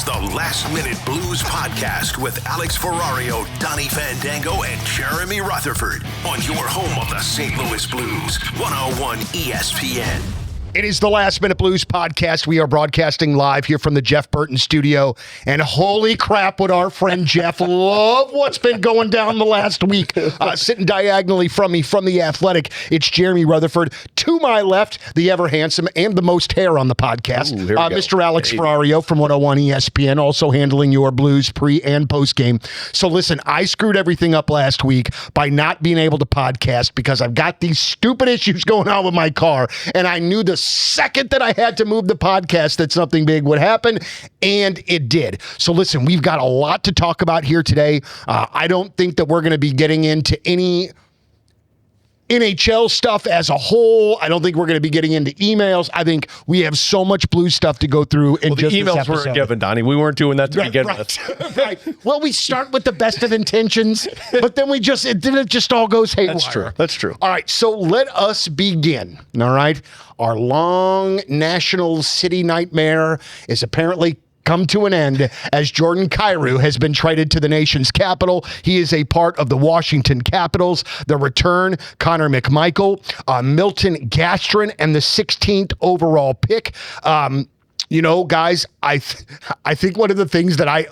the Last Minute Blues Podcast with AlexFerrario, Donny Fandango, and Jeremy Rutherford on your home of the St. Louis Blues, 101 ESPN. It is the Last Minute Blues Podcast. We are broadcasting live here from the Jeff Burton studio. And holy crap, would our friend Jeff love what's been going down the last week. Sitting diagonally from me, from The Athletic, it's Jeremy Rutherford. To my left, the ever handsome and the most hair on the podcast, Mr. AlexFerrario from 101 ESPN, also handling your Blues pre and post game. So listen, I screwed everything up last week by not being able to podcast because I've got these stupid issues going on with my car, and I knew the second that I had to move the podcast that something big would happen, and it did. So listen, we've got a lot to talk about here today. I don't think that we're going to be getting into any NHL stuff as a whole. I don't think we're going to be getting into emails. I think we have so much Blues stuff to go through in just this episode. The emails weren't given, Donnie. We weren't doing that to begin with. Right. Well, we start with the best of intentions, but then it just all goes haywire. That's true. All right, so let us begin. All right. Our long national city nightmare is apparently come to an end as Jordan Kyrou has been traded to the nation's capital. He is a part of the Washington Capitals. The return, McMcMichael, Milton Gastrin, and the 16th overall pick. Guys, I think one of the things that I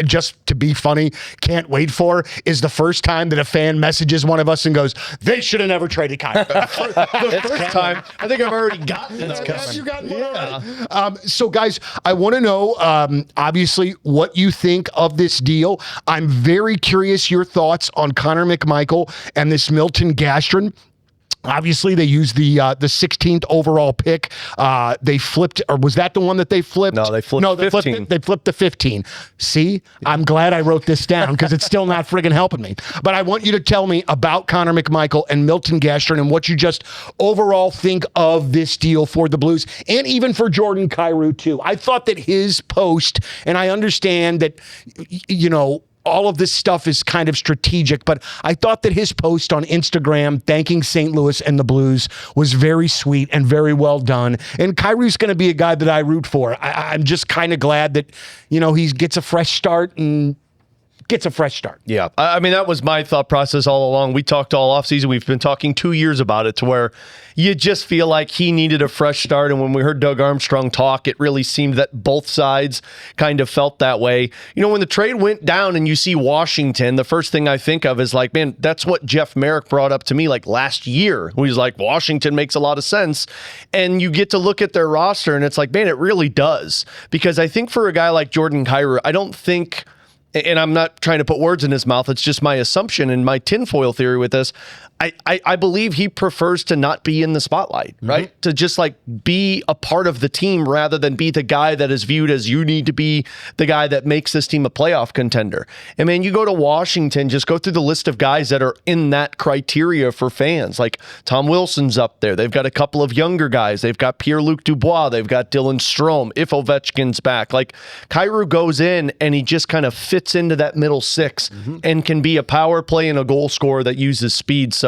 just to be funny, can't wait for is the first time that a fan messages one of us and goes, they should have never traded Kyrou. The first time. I think I've already gotten it. You got one. So, guys, I want to know, obviously, what you think of this deal. I'm very curious your thoughts on McMcMichael and this Milton Gastrin. Obviously, they used the 16th overall pick. They flipped, or was that the one that they flipped? No, they flipped 15. They flipped the 15. See, I'm glad I wrote this down because it's still not friggin' helping me. But I want you to tell me about McMcMichael and Milton Gastrin and what you just overall think of this deal for the Blues and even for Jordan Kyrou, too. I thought that his post, and I understand that, all of this stuff is kind of strategic, but I thought that his post on Instagram thanking St. Louis and the Blues was very sweet and very well done. And Kyrou's going to be a guy that I root for. I'm just kind of glad that, he gets a fresh start. Yeah. I mean, that was my thought process all along. We talked all offseason. We've been talking 2 years about it to where you just feel like he needed a fresh start. And when we heard Doug Armstrong talk, it really seemed that both sides kind of felt that way. When the trade went down and you see Washington, the first thing I think of is like, man, that's what Jeff Merrick brought up to me like last year. He was like, Washington makes a lot of sense. And you get to look at their roster and it's like, man, it really does. Because I think for a guy like Jordan Kyrou, I don't think, and I'm not trying to put words in his mouth, it's just my assumption and my tinfoil theory with this. I believe he prefers to not be in the spotlight, right? To just like be a part of the team rather than be the guy that is viewed as you need to be the guy that makes this team a playoff contender. And man, you go to Washington, just go through the list of guys that are in that criteria for fans. Like Tom Wilson's up there. They've got a couple of younger guys. They've got Pierre-Luc Dubois. They've got Dylan Strome. If Ovechkin's back. Like Kyrou goes in and he just kind of fits into that middle six and can be a power play and a goal scorer that uses speed. So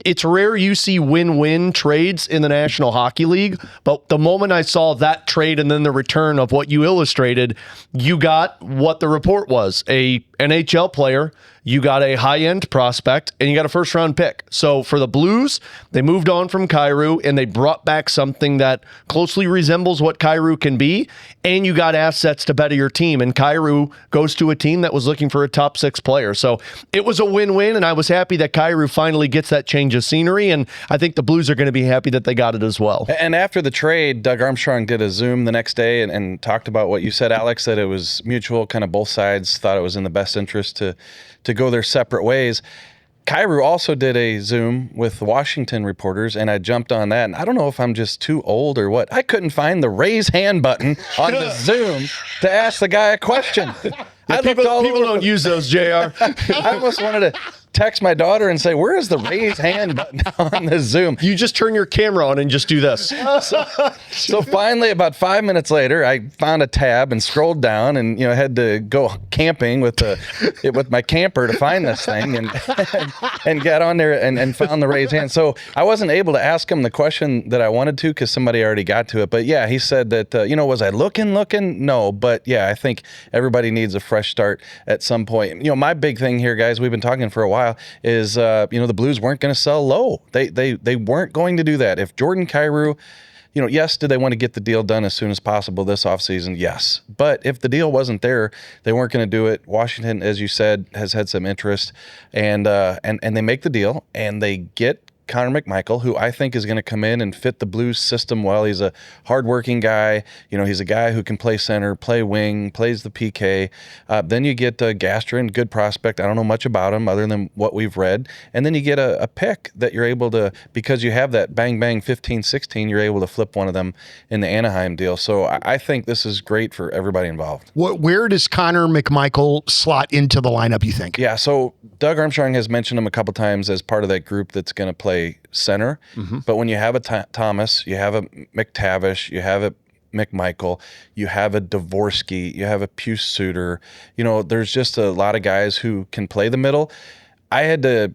it's rare you see win-win trades in the National Hockey League, but the moment I saw that trade and then the return of what you illustrated, you got what the report was, a NHL player, you got a high-end prospect, and you got a first-round pick. So for the Blues, they moved on from Kyrou, and they brought back something that closely resembles what Kyrou can be, and you got assets to better your team. And Kyrou goes to a team that was looking for a top six player. So it was a win-win, and I was happy that Kyrou finally gets that change of scenery, and I think the Blues are going to be happy that they got it as well. And after the trade, Doug Armstrong did a Zoom the next day and talked about what you said, Alex, that it was mutual, kind of both sides thought it was in the best interest to go their separate ways. Kyrou also did a Zoom with Washington reporters, and I jumped on that. And I don't know if I'm just too old or what. I couldn't find the raise hand button on the Zoom to ask the guy a question. People don't use those, JR. I almost wanted text my daughter and say, where is the raise hand button on the Zoom? You just turn your camera on and just do this. So finally, about 5 minutes later, I found a tab and scrolled down, and had to go camping with my camper to find this thing, and got on there and found the raise hand. So I wasn't able to ask him the question that I wanted to because somebody already got to it. But yeah, he said that was I looking? No, but yeah, I think everybody needs a fresh start at some point. My big thing here, guys, we've been talking for a while, is the Blues weren't going to sell low. They weren't going to do that. If Jordan Kyrou, yes, did they want to get the deal done as soon as possible this offseason? Yes. But if the deal wasn't there, they weren't going to do it. Washington, as you said, has had some interest, and they make the deal, and they get Connor McMcMichael, who I think is going to come in and fit the Blues system well. He's a hardworking guy. He's a guy who can play center, play wing, plays the PK. Then you get Gastrin, good prospect. I don't know much about him other than what we've read. And then you get a pick that you're able to, because you have that bang-bang 15-16, you're able to flip one of them in the Anaheim deal. So I think this is great for everybody involved. Where does Connor McMcMichael slot into the lineup, you think? Yeah, so Doug Armstrong has mentioned him a couple times as part of that group that's going to play center. Mm-hmm. But when you have a Thomas, you have a McTavish, you have a McMichael, you have a Dvorsky, you have a Puce Suter, there's just a lot of guys who can play the middle. I had to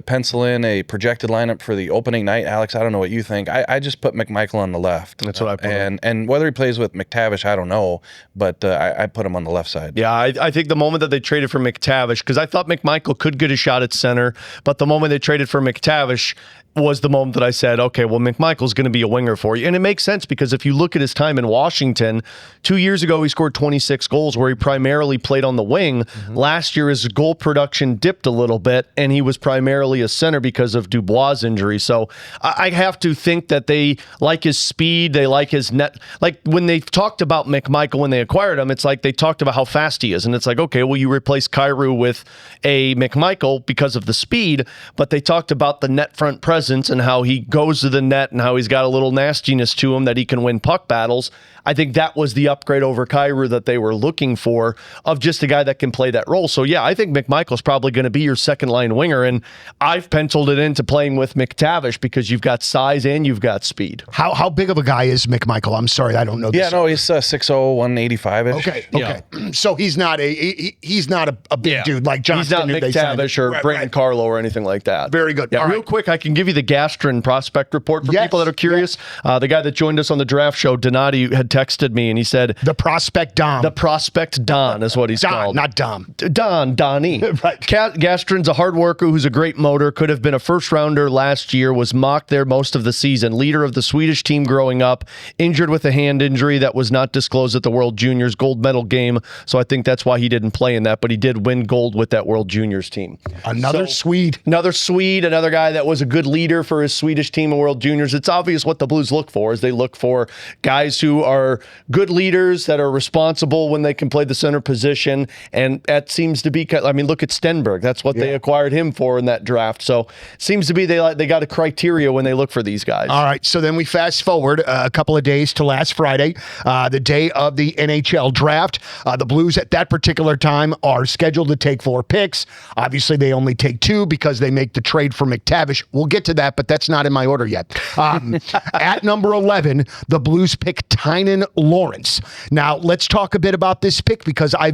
pencil in a projected lineup for the opening night. Alex, I don't know what you think. I just put McMichael on the left. That's what I put. And whether he plays with McTavish, I don't know, but I put him on the left side. Yeah, I think the moment that they traded for McTavish, because I thought McMichael could get a shot at center, but the moment they traded for McTavish was the moment that I said, okay, well, McMichael's going to be a winger for you. And it makes sense because if you look at his time in Washington, 2 years ago, he scored 26 goals where he primarily played on the wing. Mm-hmm. Last year, his goal production dipped a little bit, and he was primarily a center because of Dubois' injury. So I have to think that they like his speed. They like his net. Like when they talked about McMichael when they acquired him, it's like they talked about how fast he is. And it's like, okay, well, you replace Kyrou with a McMichael because of the speed, but they talked about the net front presence and how he goes to the net and how he's got a little nastiness to him that he can win puck battles. I think that was the upgrade over Kyrou that they were looking for, of just a guy that can play that role. So yeah, I think McMichael's probably going to be your second line winger, and I've penciled it into playing with McTavish because you've got size and you've got speed. How big of a guy is McMichael? I'm sorry, I don't know this. Yeah, no, he's 6'0", 185-ish. Okay. Yeah. So he's not a big dude like Johnson. He's not McTavish or Brandon Carlo or anything like that. Very good. Yeah, real quick, I can give you the Gastrin prospect report for people that are curious. Yeah. The guy that joined us on the draft show, Donati, had texted me and he said, The prospect Dom. The prospect Don is what he's called. Not Dom. Donnie. Right. Gastrin's a hard worker who's a great motor, could have been a first rounder last year, was mocked there most of the season, leader of the Swedish team growing up, injured with a hand injury that was not disclosed at the World Juniors gold medal game. So I think that's why he didn't play in that, but he did win gold with that World Juniors team. Another Swede, another guy that was a good leader for his Swedish team in World Juniors. It's obvious what the Blues look for is they look for guys who are good leaders that are responsible when they can play the center position. And that seems to be, I mean, look at Stenberg. That's what they acquired him for in that draft. So seems to be they got a criteria when they look for these guys. All right. So then we fast forward a couple of days to last Friday, the day of the NHL Draft. The Blues at that particular time are scheduled to take 4 picks. Obviously, they only take 2 because they make the trade for McTavish. We'll get to that, but that's not in my order yet. At number 11, the Blues pick Tynan Lawrence. Now, let's talk a bit about this pick because I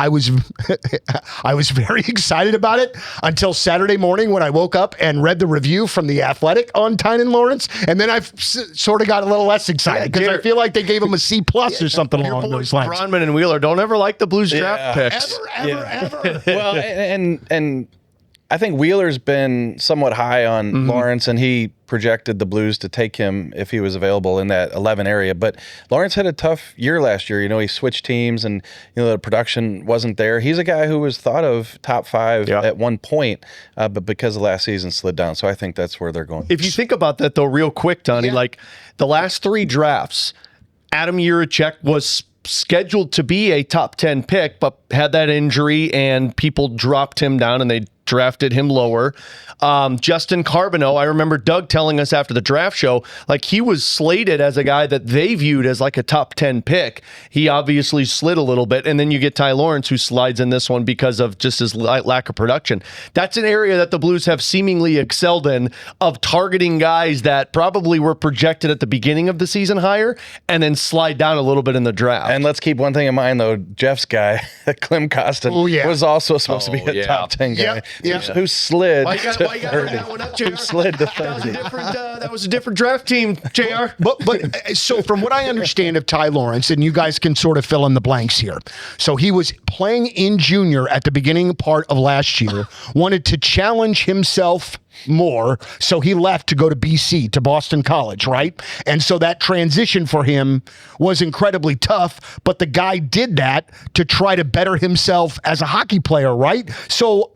was very excited about it until Saturday morning when I woke up and read the review from The Athletic on Tynan Lawrence, and then I've sort of got a little less excited because I feel like they gave him a C+ or something along those lines. Bronman and Wheeler don't ever like the Blues draft picks. Ever. Well, and I think Wheeler's been somewhat high on Lawrence, and he projected the Blues to take him if he was available in that 11 area. But Lawrence had a tough year last year. He switched teams, and the production wasn't there. He's a guy who was thought of top 5 at one point, but because of last season slid down. So I think that's where they're going. If you think about that, though, real quick, Donnie, like the last 3 drafts, Adam Jiricek was scheduled to be a top 10 pick, but had that injury and people dropped him down and they drafted him lower. Justin Carbonneau, I remember Doug telling us after the draft show, like he was slated as a guy that they viewed as like a top 10 pick. He obviously slid a little bit. And then you get Ty Lawrence, who slides in this one because of just his lack of production. That's an area that the Blues have seemingly excelled in, of targeting guys that probably were projected at the beginning of the season higher and then slide down a little bit in the draft. And let's keep one thing in mind, though. Jeff's guy, Clem Costin, was also supposed to be a top 10 guy who slid to 30. Who slid to 30. That was a different draft team, JR. But so from what I understand of Ty Lawrence, and you guys can sort of fill in the blanks here. So he was playing in junior at the beginning part of last year, wanted to challenge himself more, so he left to go to BC, to Boston College, right? And so that transition for him was incredibly tough, but the guy did that to try to better himself as a hockey player, right? So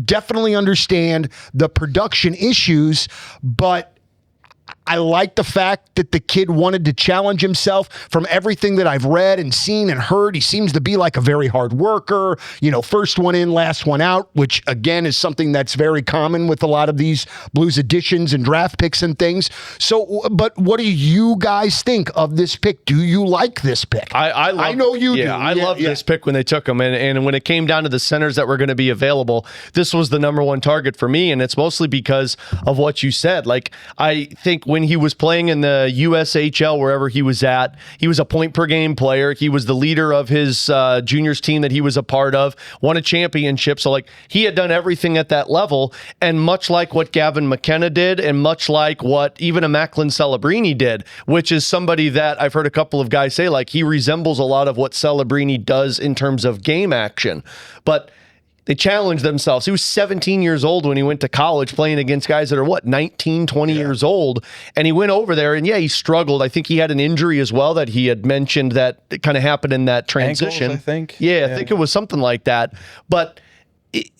definitely understand the production issues, but I like the fact that the kid wanted to challenge himself. From everything that I've read and seen and heard, he seems to be like a very hard worker, first one in, last one out, which again is something that's very common with a lot of these Blues additions and draft picks and things. So, but what do you guys think of this pick? Do you like this pick? I know you do. I love this pick when they took him. And when it came down to the centers that were going to be available, this was the number one target for me. And it's mostly because of what you said. Like, I think when he was playing in the USHL, wherever he was at, he was a point per game player. He was the leader of his juniors team that he was a part of, won a championship. So like, he had done everything at that level. And much like what Gavin McKenna did, and much like what even a Macklin Celebrini did, which is somebody that I've heard a couple of guys say, like, he resembles a lot of what Celebrini does in terms of game action. But they challenged themselves. He was 17 years old when he went to college, playing against guys that are, 19, 20 years old. And he went over there, and he struggled. I think he had an injury as well that he had mentioned that it kind of happened in that transition. Ankles, I think. Yeah, I think it was something like that. But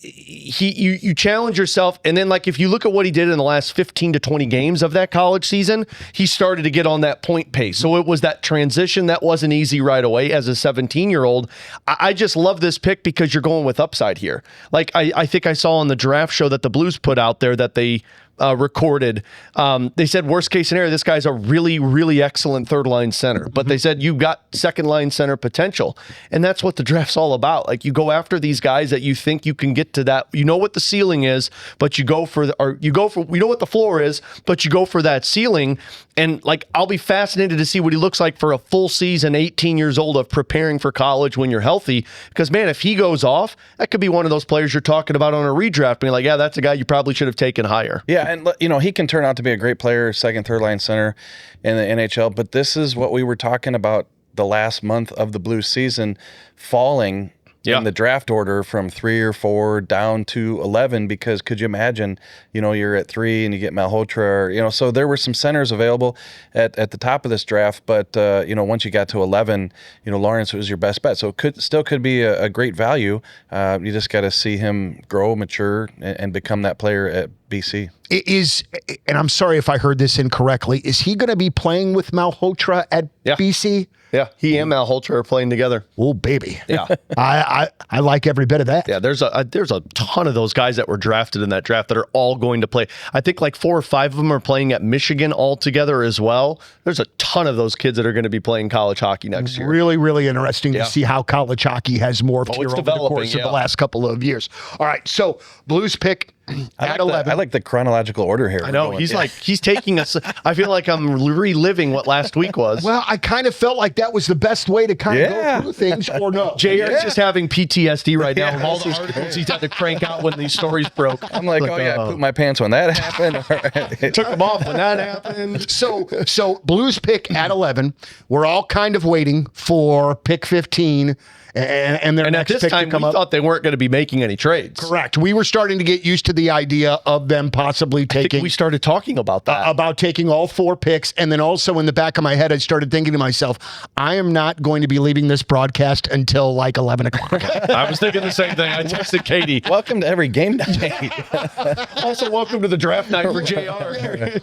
you challenge yourself, and then if you look at what he did in the last 15 to 20 games of that college season, he started to get on that point pace. So it was that transition that wasn't easy right away as a 17-year-old. I just love this pick because you're going with upside here. I think I saw on the draft show that the Blues put out there that they recorded. They said worst case scenario, this guy's a really, really excellent third line center, but they said you've got second line center potential. And that's what the draft's all about. You go after these guys that you think you can get to that, what the ceiling is, but we know what the floor is, but you go for that ceiling. And I'll be fascinated to see what he looks like for a full season, 18 years old, of preparing for college when you're healthy. Because man, if he goes off, that could be one of those players you're talking about on a redraft, being that's a guy you probably should have taken higher. Yeah. And, he can turn out to be a great player, second, third line center in the NHL. But this is what we were talking about the last month of the Blues season, falling in the draft order from 3 or 4 down to 11, because could you imagine, you're at 3 and you get Malhotra, so there were some centers available at the top of this draft, but, once you got to 11, Lawrence was your best bet. So it still could be a great value. You just got to see him grow, mature, and become that player at BC. And I'm sorry if I heard this incorrectly, is he going to be playing with Malhotra at BC? Yeah, he and Malhotra are playing together. Oh, baby. Yeah. I like every bit of that. Yeah, there's a ton of those guys that were drafted in that draft that are all going to play. I think 4 or 5 of them are playing at Michigan all together as well. There's a ton of those kids that are going to be playing college hockey next year. Really, really interesting to see how college hockey has morphed here over the course of the last couple of years. All right, so Blues pick at 11. I like the chronological order here. I know. He's taking us. I feel like I'm reliving what last week was. Well, I kind of felt like that was the best way to kind of go through things, or no? JR's just having PTSD right now of all the articles he's had to crank out when these stories broke. I'm I pooped my pants when that happened. Took them off when that happened. So Blues pick at 11. We're all kind of waiting for pick 15. And their next at this pick time, to come we up. thought they weren't going to be making any trades. Correct. We were starting to get used to the idea of them possibly I think taking. we started talking about that. About taking all 4 picks. And then also in the back of my head, I started thinking to myself, I am not going to be leaving this broadcast until like 11 o'clock. I was thinking the same thing. I texted Katie. Welcome to every game night. Also, welcome to the draft night for JR.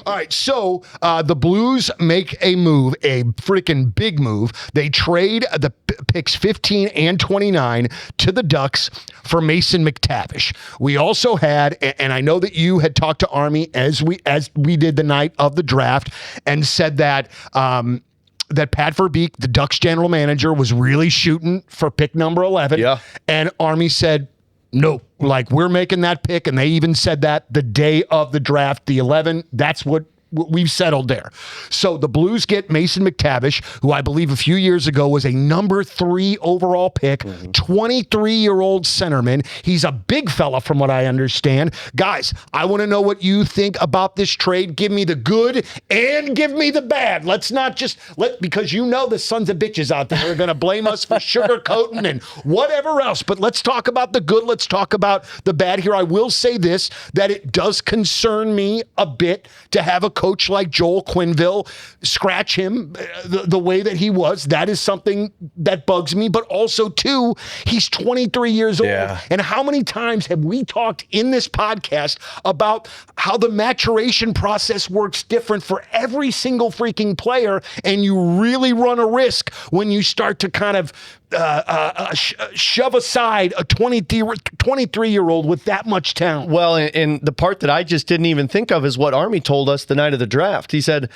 All right, so the Blues make a move, a freaking big move. They trade the picks 15 and 29 to the Ducks for Mason McTavish. We also had, and I know that you had talked to Army as we did the night of the draft, and said that that Pat Verbeek, the Ducks general manager, was really shooting for pick number 11. Yeah. And Army said, no, like we're making that pick. And they even said that the day of the draft, the 11, that's what we've settled there. So the Blues get Mason McTavish, who I believe a few years ago was a number 3 overall pick, 23-year-old centerman. He's a big fella from what I understand. Guys, I want to know what you think about this trade. Give me the good and give me the bad. Let's not just because you know the sons of bitches out there are going to blame us for sugarcoating and whatever else. But let's talk about the good. Let's talk about the bad here. I will say this, that it does concern me a bit to have a coach like Joel Quenneville scratch him the way that he was. That is something that bugs me. But also, too, he's 23 years old. Yeah. And how many times have we talked in this podcast about how the maturation process works different for every single freaking player, and you really run a risk when you start to kind of shove aside a 23-year-old with that much talent. Well, and the part that I just didn't even think of is what Army told us the night of the draft. He said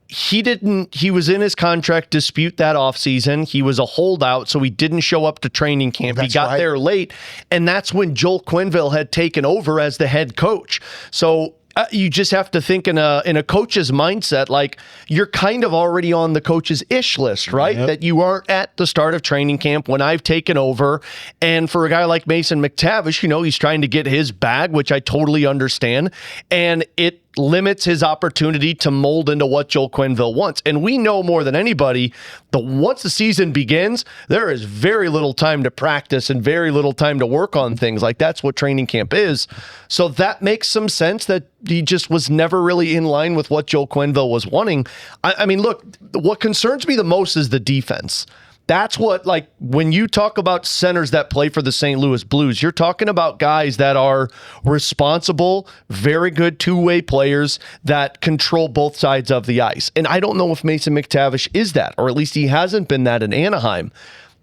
he was in his contract dispute that offseason. He was a holdout, so he didn't show up to training camp. He got there late, and that's when Joel Quenneville had taken over as the head coach. So you just have to think in a coach's mindset, like you're kind of already on the coach's ish list, right? Yep. That you aren't at the start of training camp when I've taken over. And for a guy like Mason McTavish, he's trying to get his bag, which I totally understand. And it limits his opportunity to mold into what Joel Quenneville wants. And we know more than anybody that once the season begins, there is very little time to practice and very little time to work on things. Like that's what training camp is. So that makes some sense that he just was never really in line with what Joel Quenneville was wanting. I mean, look, what concerns me the most is the defense. That's what, like, when you talk about centers that play for the St. Louis Blues, you're talking about guys that are responsible, very good two-way players that control both sides of the ice. And I don't know if Mason McTavish is that, or at least he hasn't been that in Anaheim.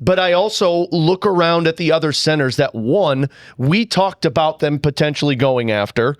But I also look around at the other centers that, one, we talked about them potentially going after,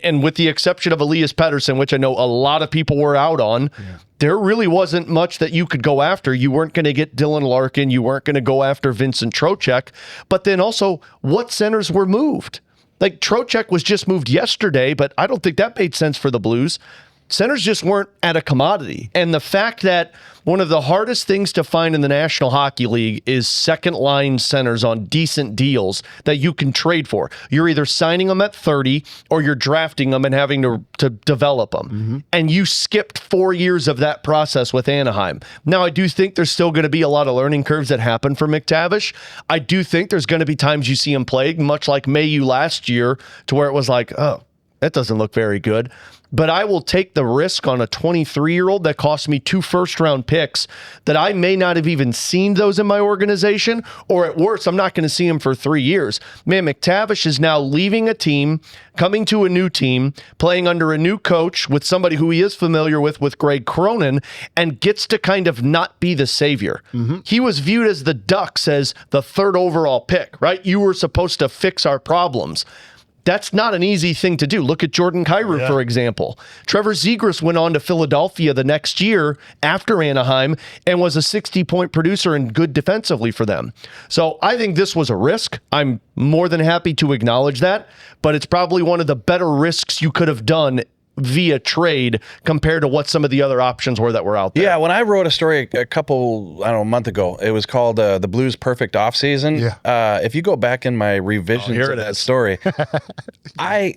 and with the exception of Elias Pettersson, which I know a lot of people were out on, there really wasn't much that you could go after. You weren't going to get Dylan Larkin. You weren't going to go after Vincent Trocheck. But then also, what centers were moved? Like, Trocheck was just moved yesterday, but I don't think that made sense for the Blues. Centers just weren't at a commodity. And the fact that one of the hardest things to find in the National Hockey League is second-line centers on decent deals that you can trade for. You're either signing them at 30 or you're drafting them and having to develop them. Mm-hmm. And you skipped 4 years of that process with Anaheim. Now, I do think there's still going to be a lot of learning curves that happen for McTavish. I do think there's going to be times you see him play, much like Mayu last year, to where it was like, oh, that doesn't look very good. But I will take the risk on a 23-year-old that cost me 2 first-round picks that I may not have even seen those in my organization, or at worst, I'm not going to see him for 3 years. Man, McTavish is now leaving a team, coming to a new team, playing under a new coach with somebody who he is familiar with Greg Cronin, and gets to kind of not be the savior. Mm-hmm. He was viewed as the Ducks as the 3rd overall pick, right? You were supposed to fix our problems. That's not an easy thing to do. Look at Jordan Kyrou, for example. Trevor Zegras went on to Philadelphia the next year after Anaheim and was a 60-point producer and good defensively for them. So I think this was a risk. I'm more than happy to acknowledge that, but it's probably one of the better risks you could have done via trade compared to what some of the other options were that were out there. Yeah, when I wrote a story a month ago, it was called The Blues Perfect Offseason. Yeah. If you go back in my revisions of that story, I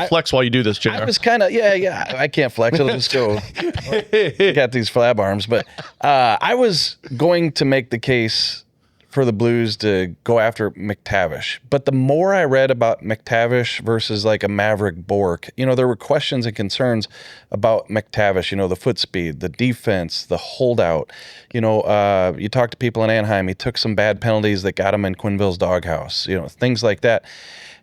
flex while you do this, Jr. I was kind of, I can't flex. It'll just go, got these flab arms. But I was going to make the case for the Blues to go after McTavish. But the more I read about McTavish versus like a Maverick Bourque, there were questions and concerns about McTavish, the foot speed, the defense, the holdout. You talk to people in Anaheim, he took some bad penalties that got him in Quenneville's doghouse, things like that.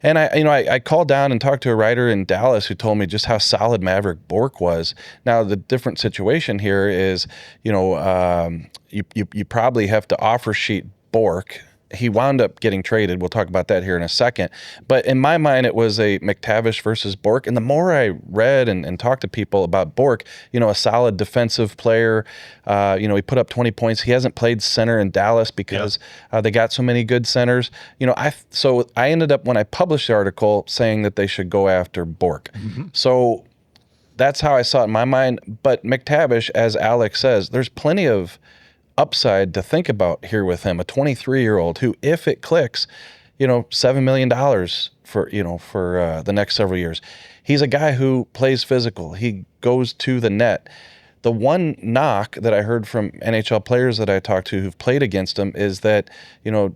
And I called down and talked to a writer in Dallas who told me just how solid Maverick Bourque was. Now, the different situation here is, you probably have to offer sheet Bourque. He wound up getting traded. We'll talk about that here in a second. But in my mind, it was a McTavish versus Bourque. And the more I read and talked to people about Bourque, a solid defensive player. He put up 20 points. He hasn't played center in Dallas because they got so many good centers. So I ended up, when I published the article, saying that they should go after Bourque. Mm-hmm. So that's how I saw it in my mind. But McTavish, as Alex says, there's plenty of upside to think about here with him, a 23-year-old who, if it clicks, $7 million for the next several years. He's a guy who plays physical. He goes to the net. The one knock that I heard from NHL players that I talked to who've played against him is that,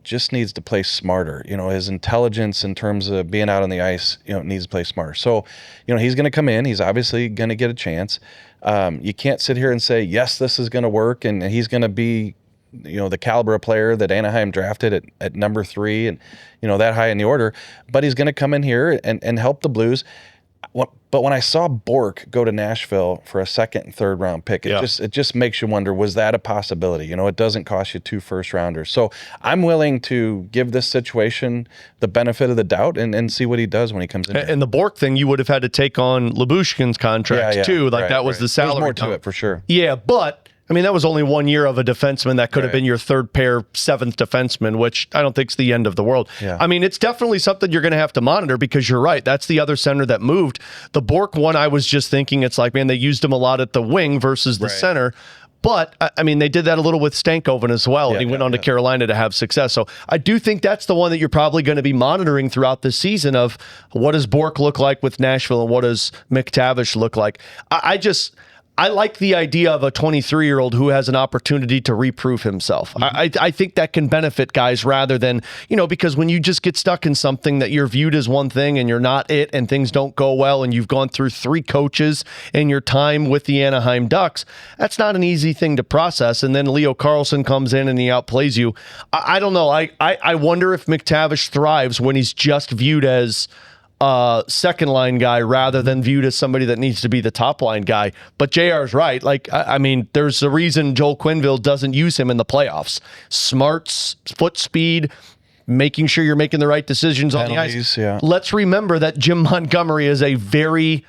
just needs to play smarter. His intelligence in terms of being out on the ice, needs to play smarter. So, he's going to come in. He's obviously going to get a chance. You can't sit here and say, yes, this is going to work, and he's going to be, the caliber of player that Anaheim drafted at number 3 and, that high in the order. But he's going to come in here and help the Blues. But when I saw Bourque go to Nashville for a second and third round pick, it just makes you wonder, was that a possibility? It doesn't cost you 2 first-rounders. So I'm willing to give this situation the benefit of the doubt and see what he does when he comes in. And the Bourque thing, you would have had to take on Lyubushkin's contract too. That was the salary. There's more to it for sure. Yeah, but that was only 1 year of a defenseman that could have been your third pair, 7th defenseman, which I don't think is the end of the world. Yeah. It's definitely something you're going to have to monitor because you're right. That's the other center that moved. The Bourque one, I was just thinking, it's like, man, they used him a lot at the wing versus the center. But, they did that a little with Stankoven as well, and he went on to Carolina to have success. So I do think that's the one that you're probably going to be monitoring throughout the season of what does Bourque look like with Nashville and what does McTavish look like. I like the idea of a 23-year-old who has an opportunity to reprove himself. Mm-hmm. I think that can benefit guys rather than, because when you just get stuck in something that you're viewed as one thing and you're not it and things don't go well and you've gone through 3 coaches in your time with the Anaheim Ducks, that's not an easy thing to process. And then Leo Carlsson comes in and he outplays you. I don't know. I wonder if McTavish thrives when he's just viewed as second line guy rather than viewed as somebody that needs to be the top line guy. But JR's right. There's a reason Joel Quenneville doesn't use him in the playoffs. Smarts, foot speed, making sure you're making the right decisions on the ice. Yeah. Let's remember that Jim Montgomery is a very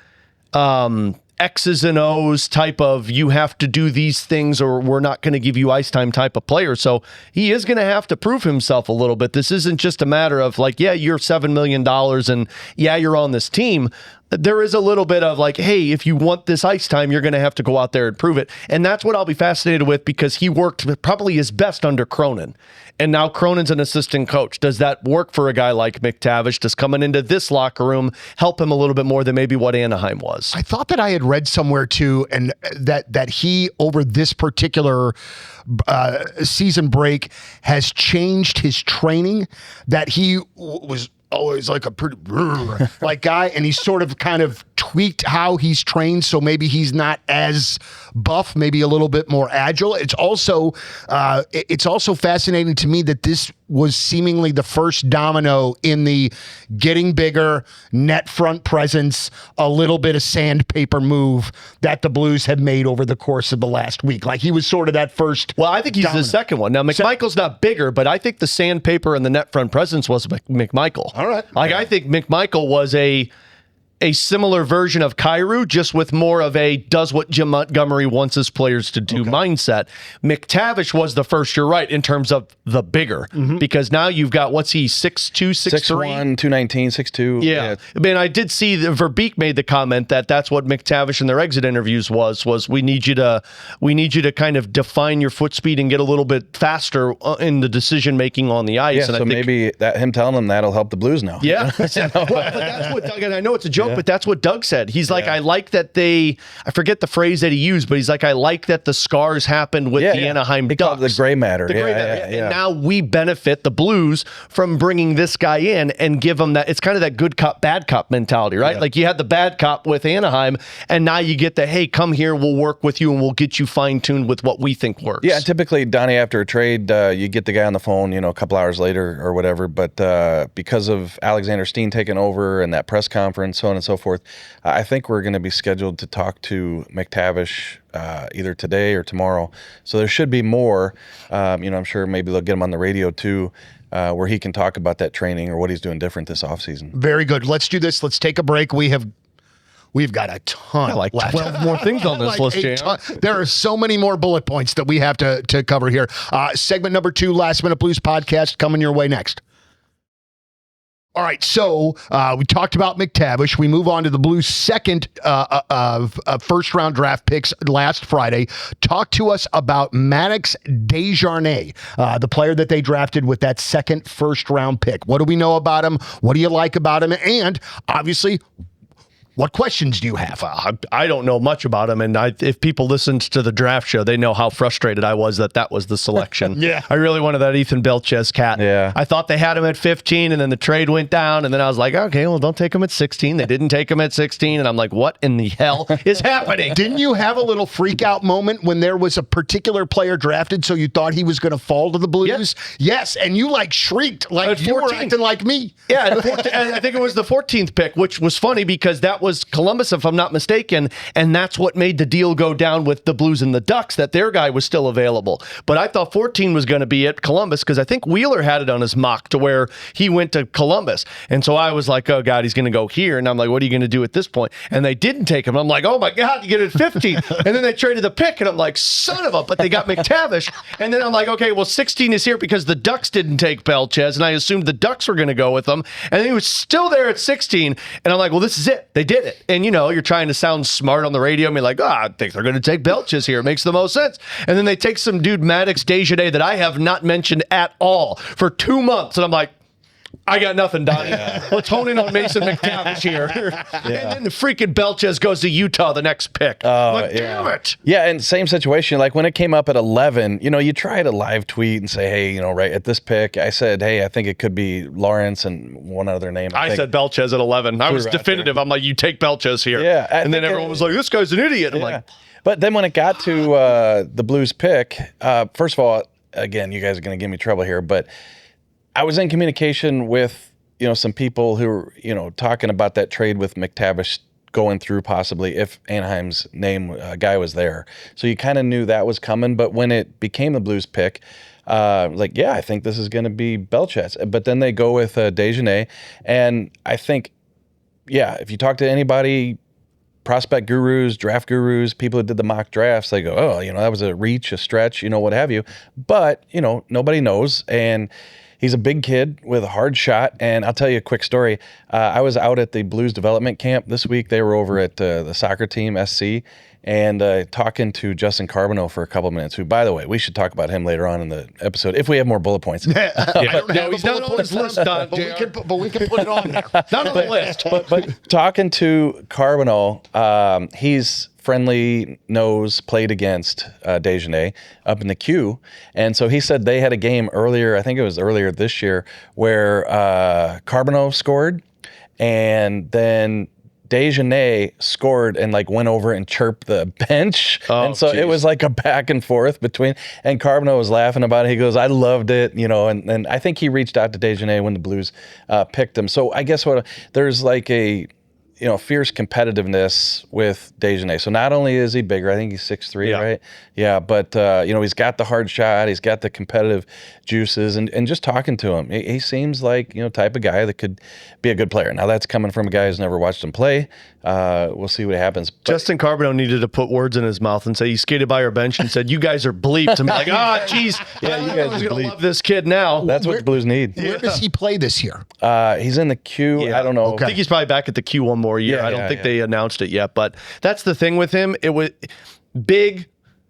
X's and O's type of you have to do these things or we're not going to give you ice time type of player. So he is going to have to prove himself a little bit. This isn't just a matter of you're $7 million and you're on this team. There is a little bit of hey, if you want this ice time, you're going to have to go out there and prove it. And that's what I'll be fascinated with because he worked probably his best under Cronin. And now Cronin's an assistant coach. Does that work for a guy like McTavish? Does coming into this locker room help him a little bit more than maybe what Anaheim was? I thought that I had read somewhere too, and that he, over this particular season break, has changed his training, that he was always like a pretty guy, and he's sort of kind of tweaked how he's trained, so maybe he's not as buff, maybe a little bit more agile. It's also fascinating to me that this was seemingly the first domino in the getting bigger, net front presence, a little bit of sandpaper move that the Blues have made over the course of the last week. He was sort of that first. Well, I think he's the second one. Now, McMichael's not bigger, but I think the sandpaper and the net front presence was McMichael. All right. I think McMichael was a similar version of Kyrou, just with more of a does what Jim Montgomery wants his players to do mindset. McTavish was the first, you're right, in terms of the bigger, because now you've got, what's he, 6'2", 6'3"? 6'1", 219, 6'2". Yeah. I mean, I did see Verbeek made the comment that that's what McTavish in their exit interviews was we need you to kind of define your foot speed and get a little bit faster in the decision making on the ice. Yeah, and so maybe him telling them that'll help the Blues now. Yeah. But that's what, and I know it's a joke, but that's what Doug said. He's like, I like that I forget the phrase that he used, but he's like, I like that the scars happened with the Anaheim Ducks. The gray matter. The gray matter. And now we benefit the Blues from bringing this guy in and give him that. It's kind of that good cop, bad cop mentality, right? Like you had the bad cop with Anaheim, and now you get the, hey, come here, we'll work with you, and we'll get you fine-tuned with what we think works. Yeah, typically, Donnie, after a trade, you get the guy on the phone, a couple hours later or whatever, but because of Alexander Steen taking over and that press conference, so on and so forth, I think we're going to be scheduled to talk to McTavish either today or tomorrow. So there should be more. I'm sure maybe they'll get him on the radio too, where he can talk about that training or what he's doing different this offseason. Very good. Let's do this. Let's take a break. We've got a ton. Like 12 more things on this list, Jam. There are so many more bullet points that we have to cover here. Segment number 2, Last Minute Blues podcast, coming your way next. All right, so we talked about McTavish. We move on to the Blues' second first-round draft picks last Friday. Talk to us about Maddox Desjardins, the player that they drafted with that second first-round pick. What do we know about him? What do you like about him? And, obviously, what questions do you have? I don't know much about him, and if people listened to the draft show, they know how frustrated I was that was the selection. Yeah. I really wanted that Ethan Belchez cat. Yeah. I thought they had him at 15, and then the trade went down, and then I was like, okay, well, don't take him at 16. They didn't take him at 16, and I'm like, what in the hell is happening? Didn't you have a little freak-out moment when there was a particular player drafted, so you thought he was going to fall to the Blues? Yes, and you, shrieked like you were acting like me. Yeah, and I think it was the 14th pick, which was funny because that was Columbus, if I'm not mistaken, and that's what made the deal go down with the Blues and the Ducks, that their guy was still available. But I thought 14 was going to be at Columbus because I think Wheeler had it on his mock to where he went to Columbus. And so I was like, oh, God, he's going to go here. And I'm like, what are you going to do at this point? And they didn't take him. I'm like, oh, my God, you get it at 15. And then they traded the pick, and I'm like, son of a, but they got McTavish. And then I'm like, okay, well, 16 is here because the Ducks didn't take Belchez, and I assumed the Ducks were going to go with him. And he was still there at 16. And I'm like, well, this is it. They did it. And, you're trying to sound smart on the radio and be like, I think they're going to take Belchez here. It makes the most sense. And then they take some dude, Maddox Desjardins, that I have not mentioned at all for 2 months. And I'm like, I got nothing, Donnie. Let's hone in on Mason McTavish here. And then the freaking Belchez goes to Utah the next pick. Damn it. Yeah, and same situation. Like when it came up at 11, you try to live tweet and say, hey, right at this pick, I said, hey, I think it could be Lawrence and one other name. I said Belchez at 11. I was definitive. I'm like, you take Belchez here. Yeah. And then everyone was like, this guy's an idiot. I'm like, but then when it got to the Blues pick, first of all, again, you guys are going to give me trouble here, but I was in communication with, some people who were, talking about that trade with McTavish going through possibly if Anaheim's guy was there. So you kind of knew that was coming. But when it became the Blues pick, I think this is going to be Belchez. But then they go with Desjardins. And I think, if you talk to anybody, prospect gurus, draft gurus, people who did the mock drafts, they go, oh, that was a reach, a stretch, what have you. But, nobody knows. And he's a big kid with a hard shot, and I'll tell you a quick story. I was out at the Blues development camp this week. They were over at the soccer team, SC, and talking to Justin Carbonneau for a couple of minutes, who, by the way, we should talk about him later on in the episode if we have more bullet points. He's not on this list, Don, but we can put it on there. Not on the list. But talking to Carbonneau, he's friendly nose played against Desjardins up in the queue. And so he said they had a game earlier, I think it was earlier this year, where Carbonneau scored, and then Desjardins scored and went over and chirped the bench. And so it was like a back and forth between, and Carbonneau was laughing about it. He goes, I loved it, and I think he reached out to Desjardins when the Blues picked him. So I guess there's a fierce competitiveness with Dagenis. So not only is he bigger, I think he's 6'3", right? Yeah, but he's got the hard shot, he's got the competitive juices, and just talking to him, he seems like type of guy that could be a good player. Now that's coming from a guy who's never watched him play. We'll see what happens. But Justin Carbonneau needed to put words in his mouth and say he skated by our bench and said, "You guys are bleeped." And be like, geez, yeah, you guys are bleeped. Love this kid now. That's what the Blues need. Where does he play this year? He's in the queue. I don't know. I think he's probably back at the queue one more year. I don't think they announced it yet, but that's the thing with him. It was big,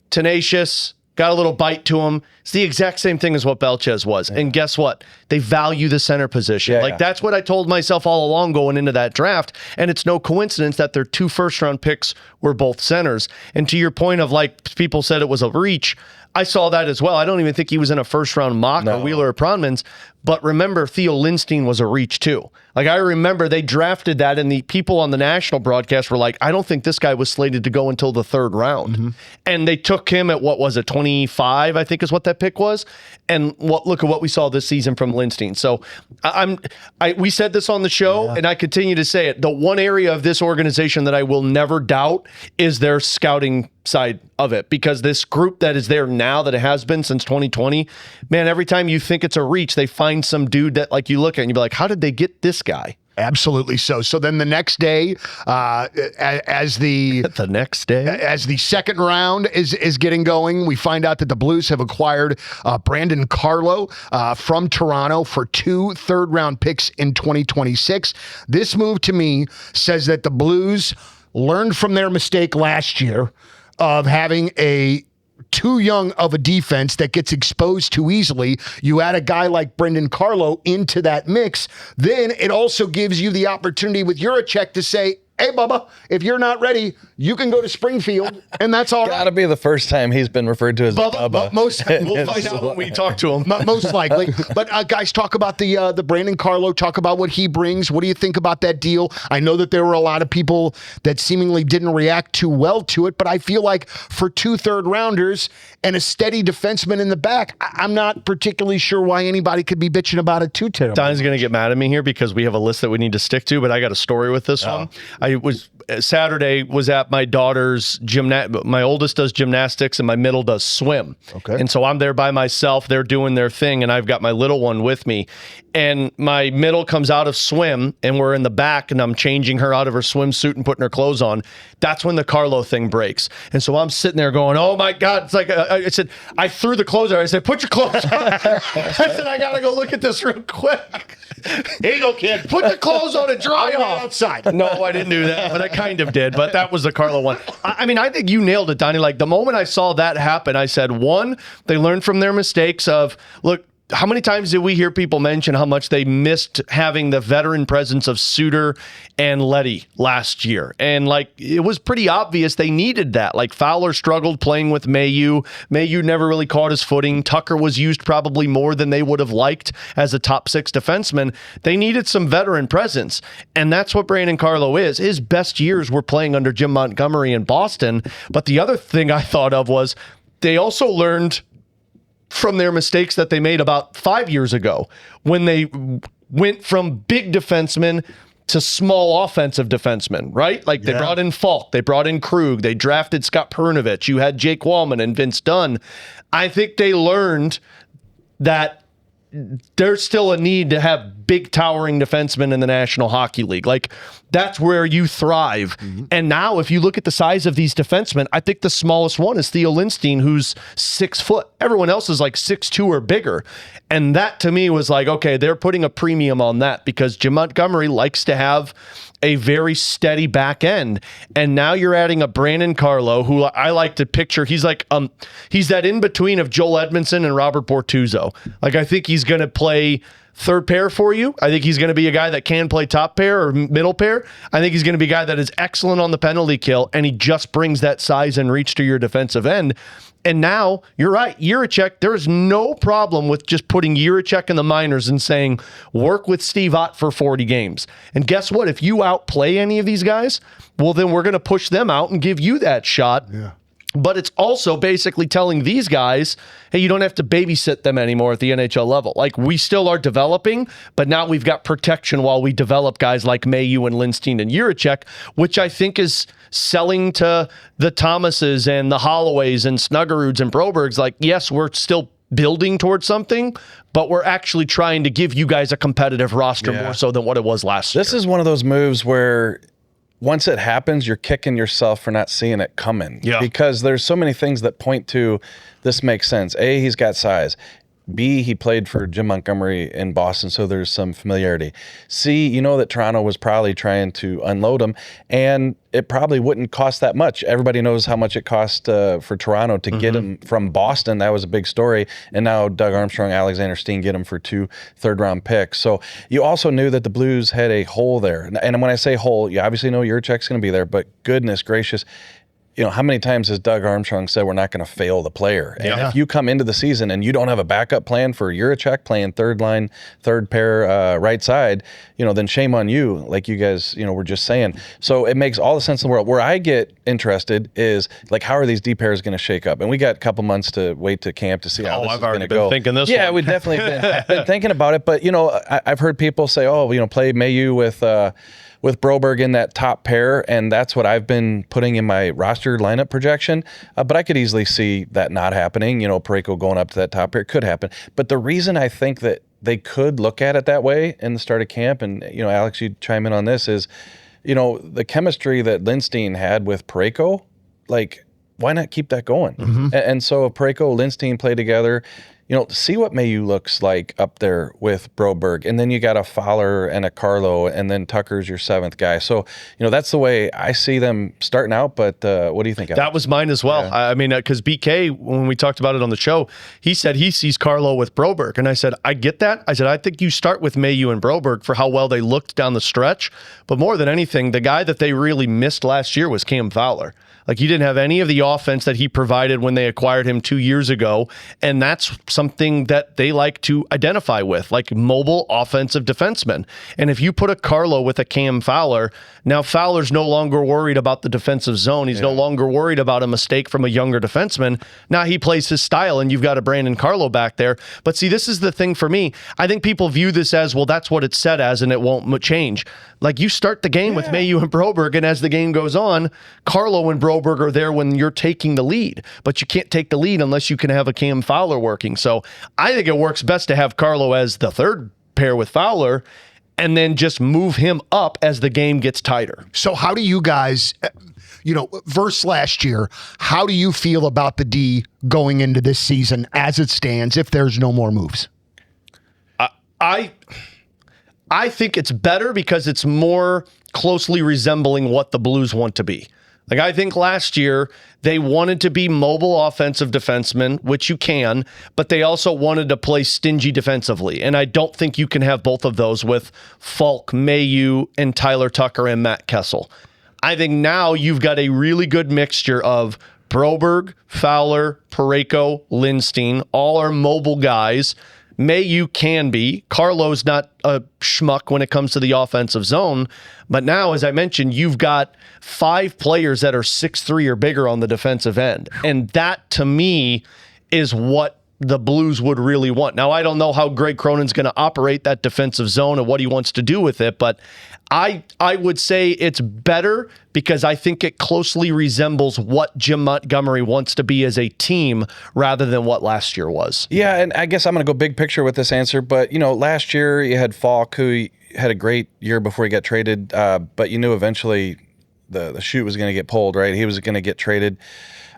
tenacious, got a little bite to him. It's the exact same thing as what Belchez was. Yeah. And guess what? They value the center position. That's what I told myself all along going into that draft. And it's no coincidence that their 2 first-round picks were both centers. And to your point of people said it was a reach, I saw that as well. I don't even think he was in a first-round mock or Wheeler or Pronman's. But remember, Theo Lindstein was a reach too. I remember they drafted that, and the people on the national broadcast were like, I don't think this guy was slated to go until the 3rd round. Mm-hmm. And they took him at, 25, I think is what that pick was. And look at what we saw this season from Lindstein. So we said this on the show, and I continue to say it. The one area of this organization that I will never doubt is their scouting side of it, because this group that is there now, that it has been since 2020, man, every time you think it's a reach, they find some dude that you look at and you be like, how did they get this guy? Absolutely so. So then the next day, as the second round is getting going, we find out that the Blues have acquired Brandon Carlo from Toronto for 2 third-round picks in 2026. This move to me says that the Blues learned from their mistake last year of having too young of a defense that gets exposed too easily. You add a guy like Brandon Carlo into that mix, then it also gives you the opportunity with Jiricek to say, hey, Bubba, if you're not ready, you can go to Springfield, and that's all right. Gotta be the first time he's been referred to as Bubba. We'll find out when we talk to him. Most likely. But guys, talk about the Brandon Carlo. Talk about what he brings. What do you think about that deal? I know that there were a lot of people that seemingly didn't react too well to it, but I feel like for 2 third-rounders and a steady defenseman in the back, I'm not particularly sure why anybody could be bitching about it too terribly. Donnie's going to get mad at me here because we have a list that we need to stick to, but I got a story with this one. Saturday was at my daughter's my oldest does gymnastics and my middle does swim. Okay. And so I'm there by myself. They're doing their thing, and I've got my little one with me. And my middle comes out of swim, and we're in the back, and I'm changing her out of her swimsuit and putting her clothes on. That's when the Carlo thing breaks. And so I'm sitting there going, oh my God. It's like, I said, I threw the clothes out. I said, put your clothes on. I said, I got to go look at this real quick. Here you go, kid. Put the clothes on and dry off. Outside. No, I didn't do that, but I kind of did. But that was the Carlo one. I mean, I think you nailed it, Donnie. The moment I saw that happen, I said, 1, they learned from their mistakes of, look, how many times did we hear people mention how much they missed having the veteran presence of Suter and Leddy last year? And it was pretty obvious they needed that. Fowler struggled playing with Mayu. Mayu never really caught his footing. Tucker was used probably more than they would have liked as a top 6 defenseman. They needed some veteran presence. And that's what Brandon Carlo is. His best years were playing under Jim Montgomery in Boston. But the other thing I thought of was they also learned from their mistakes that they made about 5 years ago when they went from big defensemen to small offensive defensemen, right? They brought in Falk, they brought in Krug, they drafted Scott Perunovich, you had Jake Wallman and Vince Dunn. I think they learned that there's still a need to have big towering defensemen in the National Hockey League. That's where you thrive. Mm-hmm. And now if you look at the size of these defensemen, I think the smallest one is Theo Lindstein, who's 6 foot. Everyone else is 6'2" or bigger. And that to me was okay, they're putting a premium on that because Jim Montgomery likes to have a very steady back end. And now you're adding a Brandon Carlo, who I like to picture. He's he's that in between of Joel Edmondson and Robert Bortuzzo. I think he's going to play third pair for you. I think he's going to be a guy that can play top pair or middle pair. I think he's going to be a guy that is excellent on the penalty kill, and he just brings that size and reach to your defensive end. And now, you're right, Jiricek, there is no problem with just putting Jiricek in the minors and saying, work with Steve Ott for 40 games. And guess what? If you outplay any of these guys, well, then we're going to push them out and give you that shot. Yeah. But it's also basically telling these guys, hey, you don't have to babysit them anymore at the NHL level. We still are developing, but now we've got protection while we develop guys like Mayu and Lindstein and Jiricek, which I think is selling to the Thomases and the Holloways and Snuggeruds and Brobergs. Yes, we're still building towards something, but we're actually trying to give you guys a competitive roster more so than what it was last year. This is one of those moves where once it happens, you're kicking yourself for not seeing it coming. Yeah. Because there's so many things that point to this makes sense. A, he's got size. B, he played for Jim Montgomery in Boston, so there's some familiarity. C, you know that Toronto was probably trying to unload him, and it probably wouldn't cost that much. Everybody knows how much it cost for Toronto to get him from Boston. That was a big story. And now Doug Armstrong, Alexander Steen get him for 2 third-round picks. So you also knew that the Blues had a hole there. And when I say hole, you obviously know your check's going to be there, but goodness gracious, you know, how many times has Doug Armstrong said we're not going to fail the player? And if you come into the season and you don't have a backup plan for Jiricek playing third line, third pair, right side, you know, then shame on you, like you guys, you know, were just saying. So it makes all the sense in the world. Where I get interested is, like, how are these D pairs going to shake up? And we got a couple months to wait to camp to see how this is going to go. I've already been thinking this Yeah, one. we've definitely been thinking about it. But, you know, I've heard people say, oh, you know, play Mayu with Broberg in that top pair, and that's what I've been putting in my roster lineup projection. But I could easily see that not happening. You know, Parayko going up to that top pair could happen. But the reason I think that they could look at it that way in the start of camp, and, you know, Alex, you chime in on this, is, you know, the chemistry that Lindstein had with Parayko, like, why not keep that going? And so if Parayko, Lindstein play together, you know, see what Mayu looks like up there with Broberg. And then you got a Fowler and a Carlo, and then Tucker's your 7th guy. So, you know, that's the way I see them starting out. But what do you think, Alex? That was mine as well. Yeah. I mean, because BK, when we talked about it on the show, he said he sees Carlo with Broberg. And I said, I get that. I said, I think you start with Mayu and Broberg for how well they looked down the stretch. But more than anything, the guy that they really missed last year was Cam Fowler. Like, he didn't have any of the offense that he provided when they acquired him 2 years ago. And that's something that they like to identify with, like mobile offensive defensemen. And if you put a Carlo with a Cam Fowler, now Fowler's no longer worried about the defensive zone. He's no longer worried about a mistake from a younger defenseman. Now he plays his style, and you've got a Brandon Carlo back there. But see, this is the thing for me. I think people view this as, well, that's what it's set as, and it won't change. Like, you start the game with Mayu and Broberg, and as the game goes on, Carlo and Broberg are there when you're taking the lead. But you can't take the lead unless you can have a Cam Fowler working. So I think it works best to have Carlo as the third pair with Fowler, and then just move him up as the game gets tighter. So how do you guys, you know, versus last year, how do you feel about the D going into this season as it stands if there's no more moves? I think it's better because it's more closely resembling what the Blues want to be. Like, I think last year they wanted to be mobile offensive defensemen, which you can, but they also wanted to play stingy defensively. And I don't think you can have both of those with Falk, Mayu, and Tyler Tucker and Matt Kessel. I think now you've got a really good mixture of Broberg, Fowler, Parayko, Lindstein. All are mobile guys. Mayu can be. Carlo's not a schmuck when it comes to the offensive zone. But now, as I mentioned, you've got 5 players that are 6'3" or bigger on the defensive end. And that, to me, is what the Blues would really want. Now, I don't know how Greg Cronin's going to operate that defensive zone and what he wants to do with it, but I would say it's better because I think it closely resembles what Jim Montgomery wants to be as a team rather than what last year was. Yeah, and I guess I'm going to go big picture with this answer, but, you know, last year you had Falk, who had a great year before he got traded, but you knew eventually the chute was going to get pulled, right? He was going to get traded.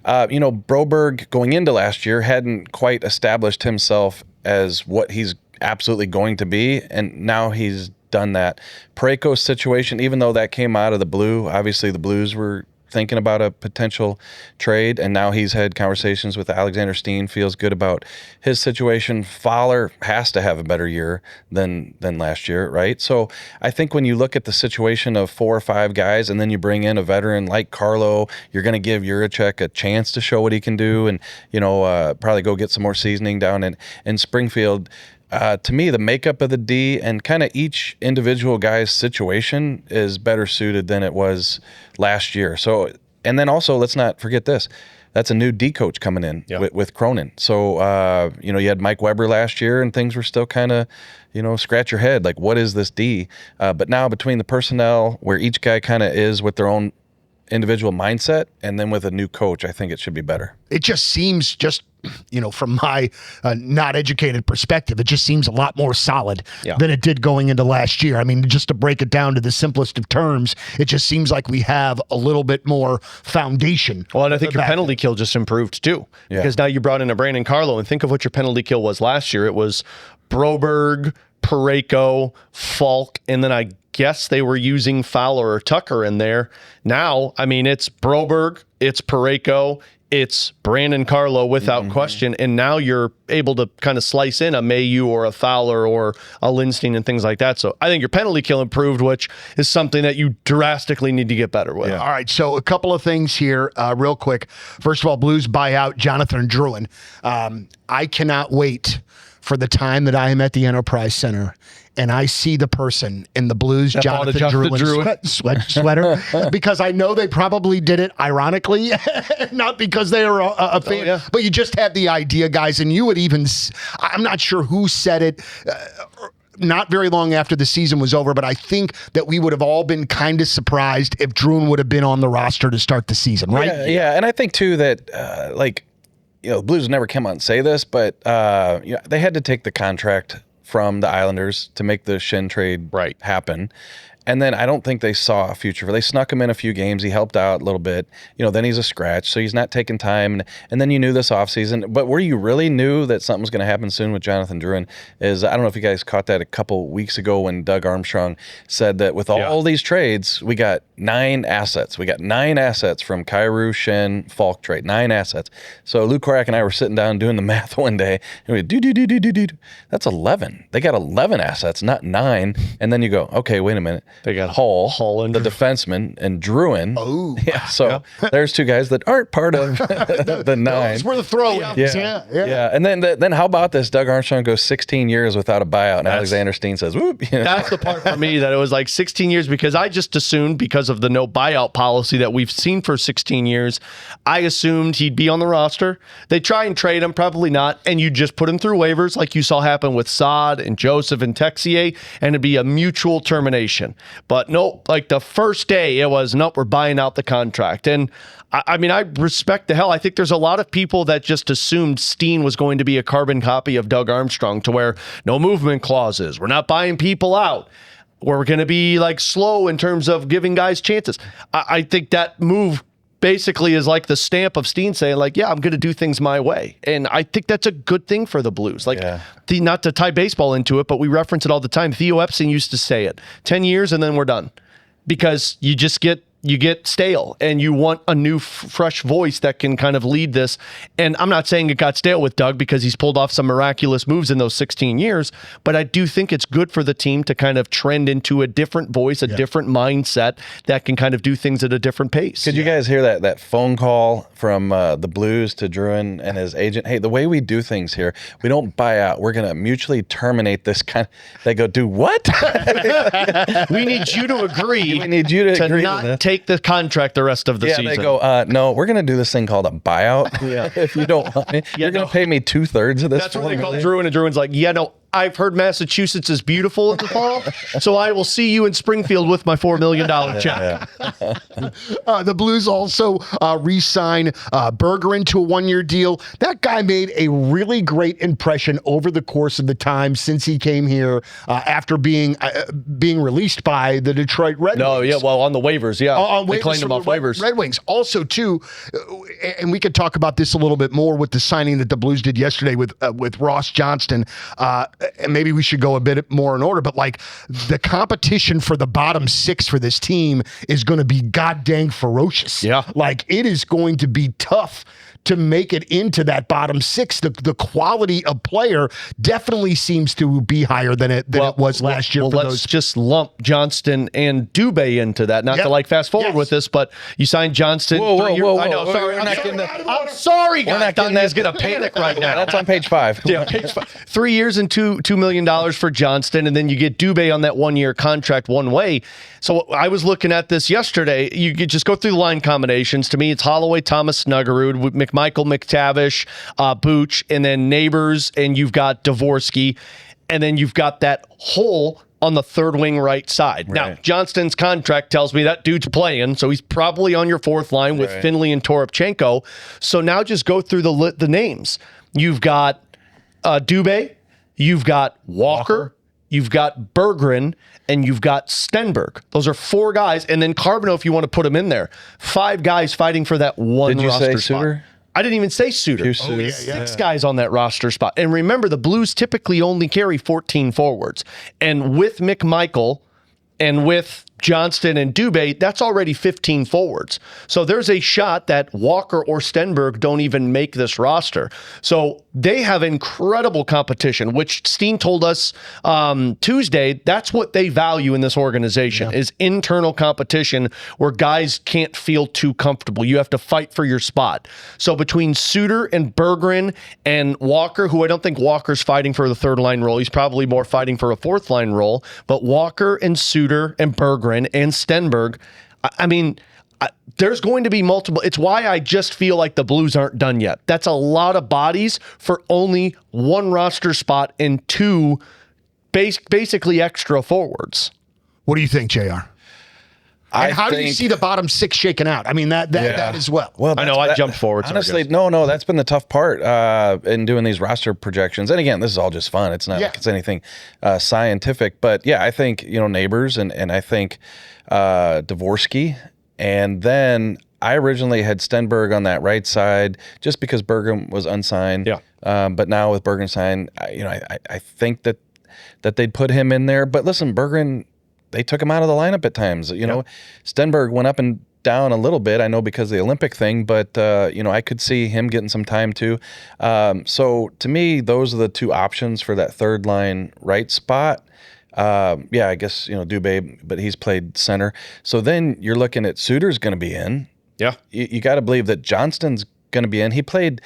You know, Broberg going into last year hadn't quite established himself as what he's absolutely going to be, and now he's done that. Parayko's situation, even though that came out of the blue, obviously the Blues were thinking about a potential trade, and now he's had conversations with Alexander Steen, feels good about his situation. Fowler has to have a better year than last year, right? So I think when you look at the situation of 4 or 5 guys, and then you bring in a veteran like Carlo, you're going to give Jiricek a chance to show what he can do, and, you know, probably go get some more seasoning down in Springfield. To me, the makeup of the D and kind of each individual guy's situation is better suited than it was last year. So, and then also, let's not forget this. That's a new D coach coming in with Cronin. So, you know, you had Mike Weber last year and things were still kind of, you know, scratch your head. Like, what is this D? But now between the personnel, where each guy kind of is with their own individual mindset, and then with a new coach, I think it should be better. It just seems from my not educated perspective, it just seems a lot more solid than it did going into last year. I mean, just to break it down to the simplest of terms, it just seems like we have a little bit more foundation. Well, and I think your penalty kill just improved too, because now you brought in a Brandon Carlo, and think of what your penalty kill was last year. It was Broberg, Parayko, Falk, and then I guess they were using Fowler or Tucker in there. Now, I mean, it's Broberg, it's Parayko, it's Brandon Carlo without question, and now you're able to kind of slice in a Mayu or a Fowler or a Lindstein and things like that. So I think your penalty kill improved, which is something that you drastically need to get better with. All right, so a couple of things here real quick. First of all, Blues buyout Jonathan Drouin. I cannot wait for the time that I am at the Enterprise Center and I see the person in the Blues Jonathan Drouin sweater, because I know they probably did it ironically, not because they are a fan, but you just have the idea, guys, and you would even, I'm not sure who said it, not very long after the season was over, but I think that we would have all been kind of surprised if Drouin would have been on the roster to start the season, right? Yeah, and I think too that the Blues never come out and say this, but they had to take the contract from the Islanders to make the Shen trade happen. And then I don't think they saw a future. They snuck him in a few games. He helped out a little bit. Then he's a scratch, so he's not taking time. And then you knew this offseason. But where you really knew that something was going to happen soon with Jonathan Drouin is, I don't know if you guys caught that a couple weeks ago when Doug Armstrong said that with all these trades, we got 9 assets. We got 9 assets from Kyrou, Shen, Falk trade. 9 assets. So Lou Korak and I were sitting down doing the math one day, and we do. That's 11. They got 11 assets, not 9. And then you go, okay, wait a minute. They got Hall and the defenseman, and Drouin. Oh, yeah. So there's 2 guys that aren't part of the 9. Those were the throw-ins. Yeah. And then how about this? Doug Armstrong goes 16 years without a buyout, and Alexander Steen says, "Whoop." That's the part for me that it was like 16 years, because I just assumed, because of the no buyout policy that we've seen for 16 years, I assumed he'd be on the roster. They try and trade him, probably not, and you just put him through waivers like you saw happen with Saad and Joseph and Texier, and it'd be a mutual termination. But nope, like the first day it was, nope, we're buying out the contract. And I mean, I respect the hell. I think there's a lot of people that just assumed Steen was going to be a carbon copy of Doug Armstrong, to where no movement clauses. We're not buying people out. We're going to be like slow in terms of giving guys chances. I think that move basically is like the stamp of Steen saying, like, yeah, I'm going to do things my way. And I think that's a good thing for the Blues. Like, not to tie baseball into it, but we reference it all the time. Theo Epstein used to say it, 10 years and then we're done. Because you just get stale, and you want a new fresh voice that can kind of lead this. And I'm not saying it got stale with Doug, because he's pulled off some miraculous moves in those 16 years, but I do think it's good for the team to kind of trend into a different voice, a different mindset that can kind of do things at a different pace. Did you guys hear that phone call from the Blues to Drouin and his agent? Hey, the way we do things here, we don't buy out. We're going to mutually terminate this kind. They go, do what? We need you to agree. We need you to agree not take the contract the rest of the season. They go, no, we're going to do this thing called a buyout. If you don't want me, you're going to pay me 2/3 of this. That's what they call Drouin, and Drouin's like, yeah, no, I've heard Massachusetts is beautiful in the fall, so I will see you in Springfield with my $4 million check. The Blues also re-sign Berger into a 1-year deal. That guy made a really great impression over the course of the time since he came here after being released by the Detroit Red Wings. No, yeah, well, on the waivers, they claimed him off waivers. Red Wings. Also, too, and we could talk about this a little bit more with the signing that the Blues did yesterday with Ross Johnston. And maybe we should go a bit more in order, but like the competition for the bottom 6 for this team is going to be goddamn ferocious. Yeah. Like it is going to be tough to make it into that bottom 6. The quality of player definitely seems to be higher than it was last year. Well, let's just lump Johnston and Dubé into that. Not to like fast forward with this, but you signed Johnston. Whoa, I know. Sorry. I'm sorry, guys. Donny's going to panic right now. That's on page 5. Yeah, page 5. 3 years and $2 million for Johnston, and then you get Dubé on that 1-year contract one way. So I was looking at this yesterday. You could just go through the line combinations. To me, it's Holloway, Thomas, Snuggerud, McMcMichael, McTavish, Booch, and then Neighbors, and you've got Dvorsky, and then you've got that hole on the third wing right side. Right. Now, Johnston's contract tells me that dude's playing, so he's probably on your fourth line with Finley and Toropchenko. So now just go through the names. You've got Dubé, you've got Walker, you've got Berggren, and you've got Stenberg. Those are 4 guys, and then Carbonneau, if you want to put them in there. 5 guys fighting for that one roster spot. Did you say Suter? I didn't even say Suter. 6 guys on that roster spot. And remember, the Blues typically only carry 14 forwards. And with McMichael and with Johnston and Dubé, that's already 15 forwards. So there's a shot that Walker or Stenberg don't even make this roster. So they have incredible competition, which Steen told us Tuesday, that's what they value in this organization, is internal competition where guys can't feel too comfortable. You have to fight for your spot. So between Suter and Berggren and Walker, who I don't think Walker's fighting for the third line role, he's probably more fighting for a fourth line role, but Walker and Suter and Berggren and Stenberg, I mean, there's going to be multiple. It's why I just feel like the Blues aren't done yet. That's a lot of bodies for only one roster spot and 2 basically extra forwards. What do you think, JR? And how do you see the bottom 6 shaking out? I mean, that as well. Well, I know I jumped forward. Honestly, no, that's been the tough part in doing these roster projections. And again, this is all just fun. It's not like it's anything scientific. But yeah, I think, Neighbors and I think Dvorsky. And then I originally had Stenberg on that right side just because Berggren was unsigned. Yeah. But now with Berggren signed, I think that they'd put him in there. But listen, Berggren, they took him out of the lineup at times. Stenberg went up and down a little bit, I know, because of the Olympic thing, but, I could see him getting some time too. So to me, those are the 2 options for that third line right spot. I guess, Dubé, but he's played center. So then you're looking at Suter's going to be in. Yeah. You got to believe that Johnston's going to be in. He played,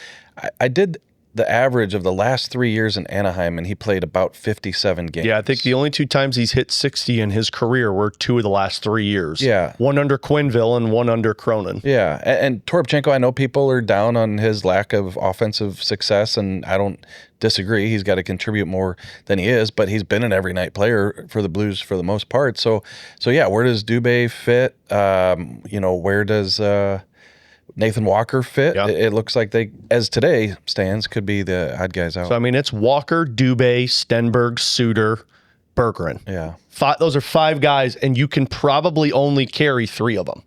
I did the average of the last 3 years in Anaheim, and he played about 57 games. Yeah, I think the only 2 times he's hit 60 in his career were 2 of the last 3 years. Yeah. One under Quenneville and one under Cronin. Yeah, and Toropchenko, I know people are down on his lack of offensive success, and I don't disagree. He's got to contribute more than he is, but he's been an every night player for the Blues for the most part. So yeah, where does Dubé fit? Where does Nathan Walker fit? Yeah. It looks like they, as today stands, could be the odd guys out. So, I mean, it's Walker, Dubé, Stenberg, Suter, Berggren. Yeah. Those are 5 guys, and you can probably only carry 3 of them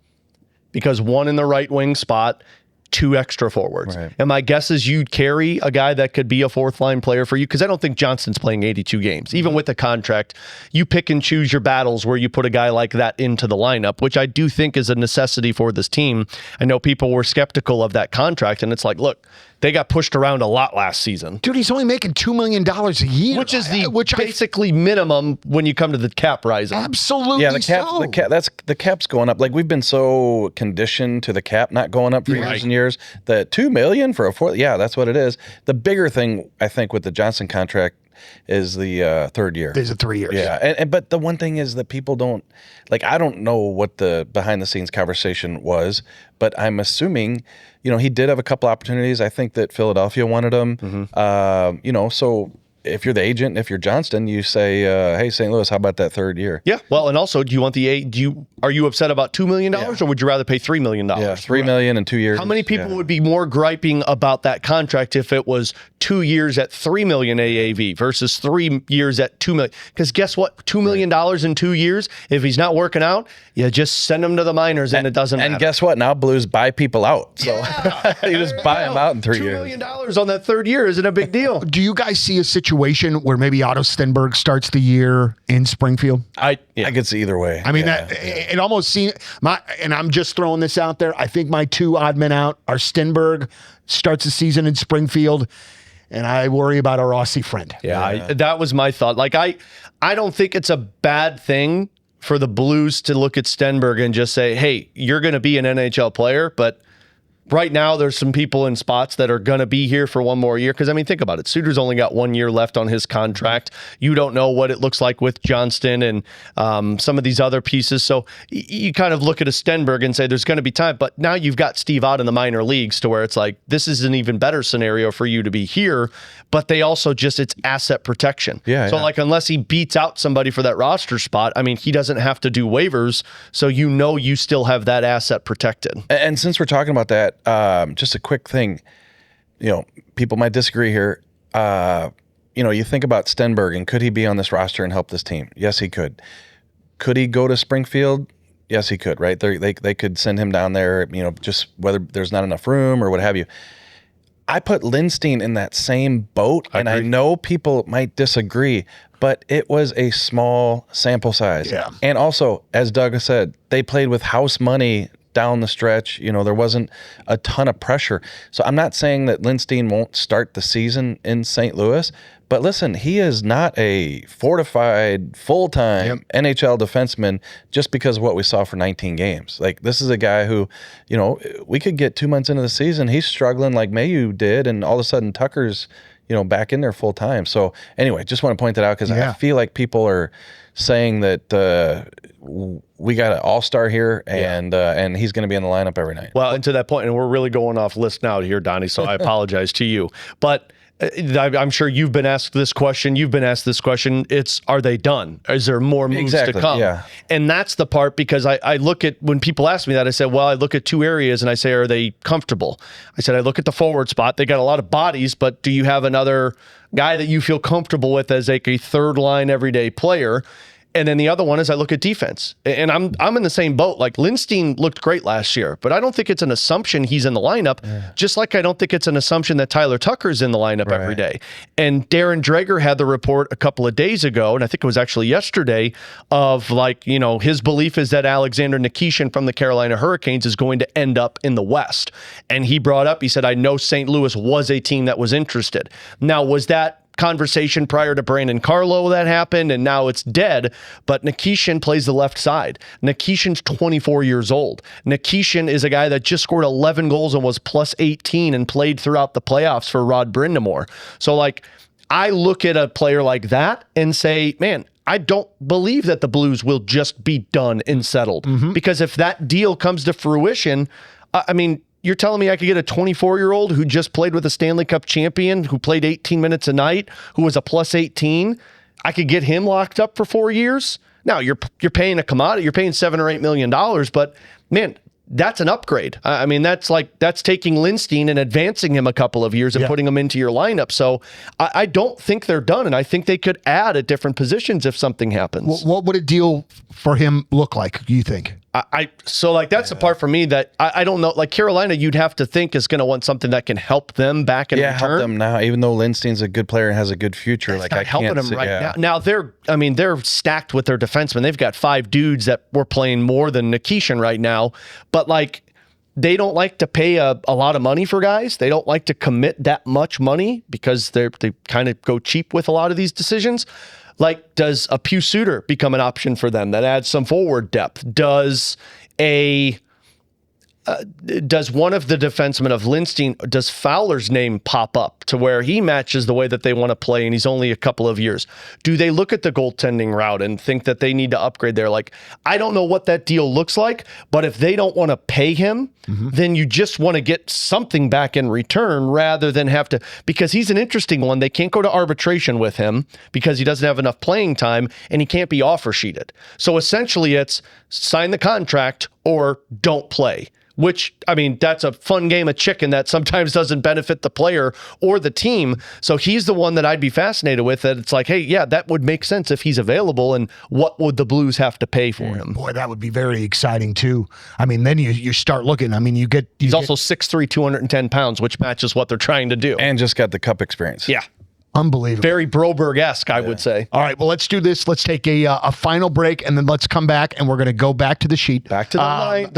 because 1 in the right wing spot, 2 extra forwards. Right. And my guess is you'd carry a guy that could be a fourth line player for you because I don't think Johnston's playing 82 games. Even with the contract, you pick and choose your battles where you put a guy like that into the lineup, which I do think is a necessity for this team. I know people were skeptical of that contract, and it's like, look, they got pushed around a lot last season. Dude, he's only making $2 million a year. Which is basically minimum when you come to the cap rising. Absolutely. Yeah, the cap's going up. Like, we've been so conditioned to the cap not going up for years and years that $2 million for a fourth, that's what it is. The bigger thing, I think, with the Johnston contract is the third year. There's a 3 years. Yeah, but the one thing is that people don't, I don't know what the behind-the-scenes conversation was, but I'm assuming, he did have a couple opportunities. I think that Philadelphia wanted him. Mm-hmm. So if you're the agent, if you're Johnston, you say, hey, St. Louis, how about that third year? Yeah. Well, and also, do you want are you upset about $2 million or would you rather pay $3 million? Yeah, $3 million in 2 years. How many people would be more griping about that contract if it was 2 years at $3 million AAV versus 3 years at $2 million? Because guess what? $2 million in 2 years, if he's not working out, you just send him to the minors and it doesn't matter. And guess what? Now Blues buy people out. So you just buy them out in 3 years. $2 million on that third year isn't a big deal. Do you guys see a situation where maybe Otto Stenberg starts the year in Springfield? I could see either way. I mean, it almost seems and I'm just throwing this out there. I think my 2 odd men out are Stenberg starts the season in Springfield, and I worry about our Aussie friend. Yeah, that was my thought. I don't think it's a bad thing for the Blues to look at Stenberg and just say, hey, you're going to be an NHL player, but right now there's some people in spots that are going to be here for one more year. Because, I mean, think about it. Suter's only got 1 year left on his contract. You don't know what it looks like with Johnston and some of these other pieces. So you kind of look at a Stenberg and say there's going to be time. But now you've got Steve out in the minor leagues to where it's like, this is an even better scenario for you to be here. But they also just, it's asset protection. So like, unless he beats out somebody for that roster spot, I mean, he doesn't have to do waivers. So you still have that asset protected. And since we're talking about that, just a quick thing, people might disagree here. You think about Stenberg and could he be on this roster and help this team? Yes, he could. Could he go to Springfield? Yes, he could, right? They could send him down there, just whether there's not enough room or what have you. I put Lindstein in that same boat, and I know people might disagree, but it was a small sample size. Yeah. And also, as Doug said, they played with house money down the stretch. There wasn't a ton of pressure. So I'm not saying that Lindstein won't start the season in St. Louis, but listen, he is not a fortified, full-time NHL defenseman just because of what we saw for 19 games. Like, this is a guy who, we could get 2 months into the season, he's struggling like Mayu did, and all of a sudden Tucker's, back in there full-time. So anyway, just want to point that out because I feel like people are saying that we got an all-star here and he's going to be in the lineup every night. Well, and to that point, and we're really going off list now here, Donnie, so I apologize to you. But I'm sure you've been asked this question. You've been asked this question. Are they done? Is there more moves to come? Yeah. And that's the part, because I look at, when people ask me that, I said, well, I look at two areas and I say, are they comfortable? I said, I look at the forward spot. They got a lot of bodies, but do you have another guy that you feel comfortable with as like a third line everyday player? And then the other one is I look at defense, and I'm in the same boat. Like, Lindstein looked great last year, but I don't think it's an assumption he's in the lineup, just like I don't think it's an assumption that Tyler Tucker's in the lineup every day. And Darren Dreger had the report a couple of days ago, and I think it was actually yesterday, of like, his belief is that Alexander Nikishin from the Carolina Hurricanes is going to end up in the West. And he said, I know St. Louis was a team that was interested. Now, was that conversation prior to Brandon Carlo that happened, and now it's dead? But Nikishin plays the left side. Nikishin's 24 years old. Nikishin is a guy that just scored 11 goals and was plus 18 and played throughout the playoffs for Rod Brind'Amour. So, like, I look at a player like that and say, man, I don't believe that the Blues will just be done and settled. Because if that deal comes to fruition, I mean, you're telling me I could get a 24-year-old who just played with a Stanley Cup champion, who played 18 minutes a night, who was a plus 18? I could get him locked up for 4 years? Now, you're paying a commodity. You're paying $7 or $8 million, but, man, that's an upgrade. I mean, that's taking Lindstein and advancing him a couple of years and putting him into your lineup. So I don't think they're done, and I think they could add at different positions if something happens. What would a deal for him look like, do you think? So that's the part for me that I don't know. Like, Carolina, you'd have to think is going to want something that can help them back in return. Help them now, even though Lindstein's a good player and has a good future. That's not helping them right now. Now they're stacked with their defensemen. They've got 5 dudes that were playing more than Nikishin right now, but like, they don't like to pay a lot of money for guys. They don't like to commit that much money because they kind of go cheap with a lot of these decisions. Like, does a Pius Suter become an option for them that adds some forward depth? Does one of the defensemen of Lindstein, does Fowler's name pop up to where he matches the way that they want to play and he's only a couple of years? Do they look at the goaltending route and think that they need to upgrade there? Like, I don't know what that deal looks like, but if they don't want to pay him, then you just want to get something back in return rather than have to, because he's an interesting one. They can't go to arbitration with him because he doesn't have enough playing time and he can't be offer sheeted. So essentially it's sign the contract or don't play. Which, I mean, that's a fun game of chicken that sometimes doesn't benefit the player or the team. So he's the one that I'd be fascinated with. That it's like, hey, yeah, that would make sense if he's available. And what would the Blues have to pay for him? Boy, that would be very exciting too. I mean, then you start looking. I mean, he's also 6'3", 210 pounds, which matches what they're trying to do. And just got the cup experience. Yeah. Unbelievable. Very Broberg-esque, I would say. All right, well, let's do this. Let's take a final break, and then let's come back, and we're going to go back to the sheet. Back to the line.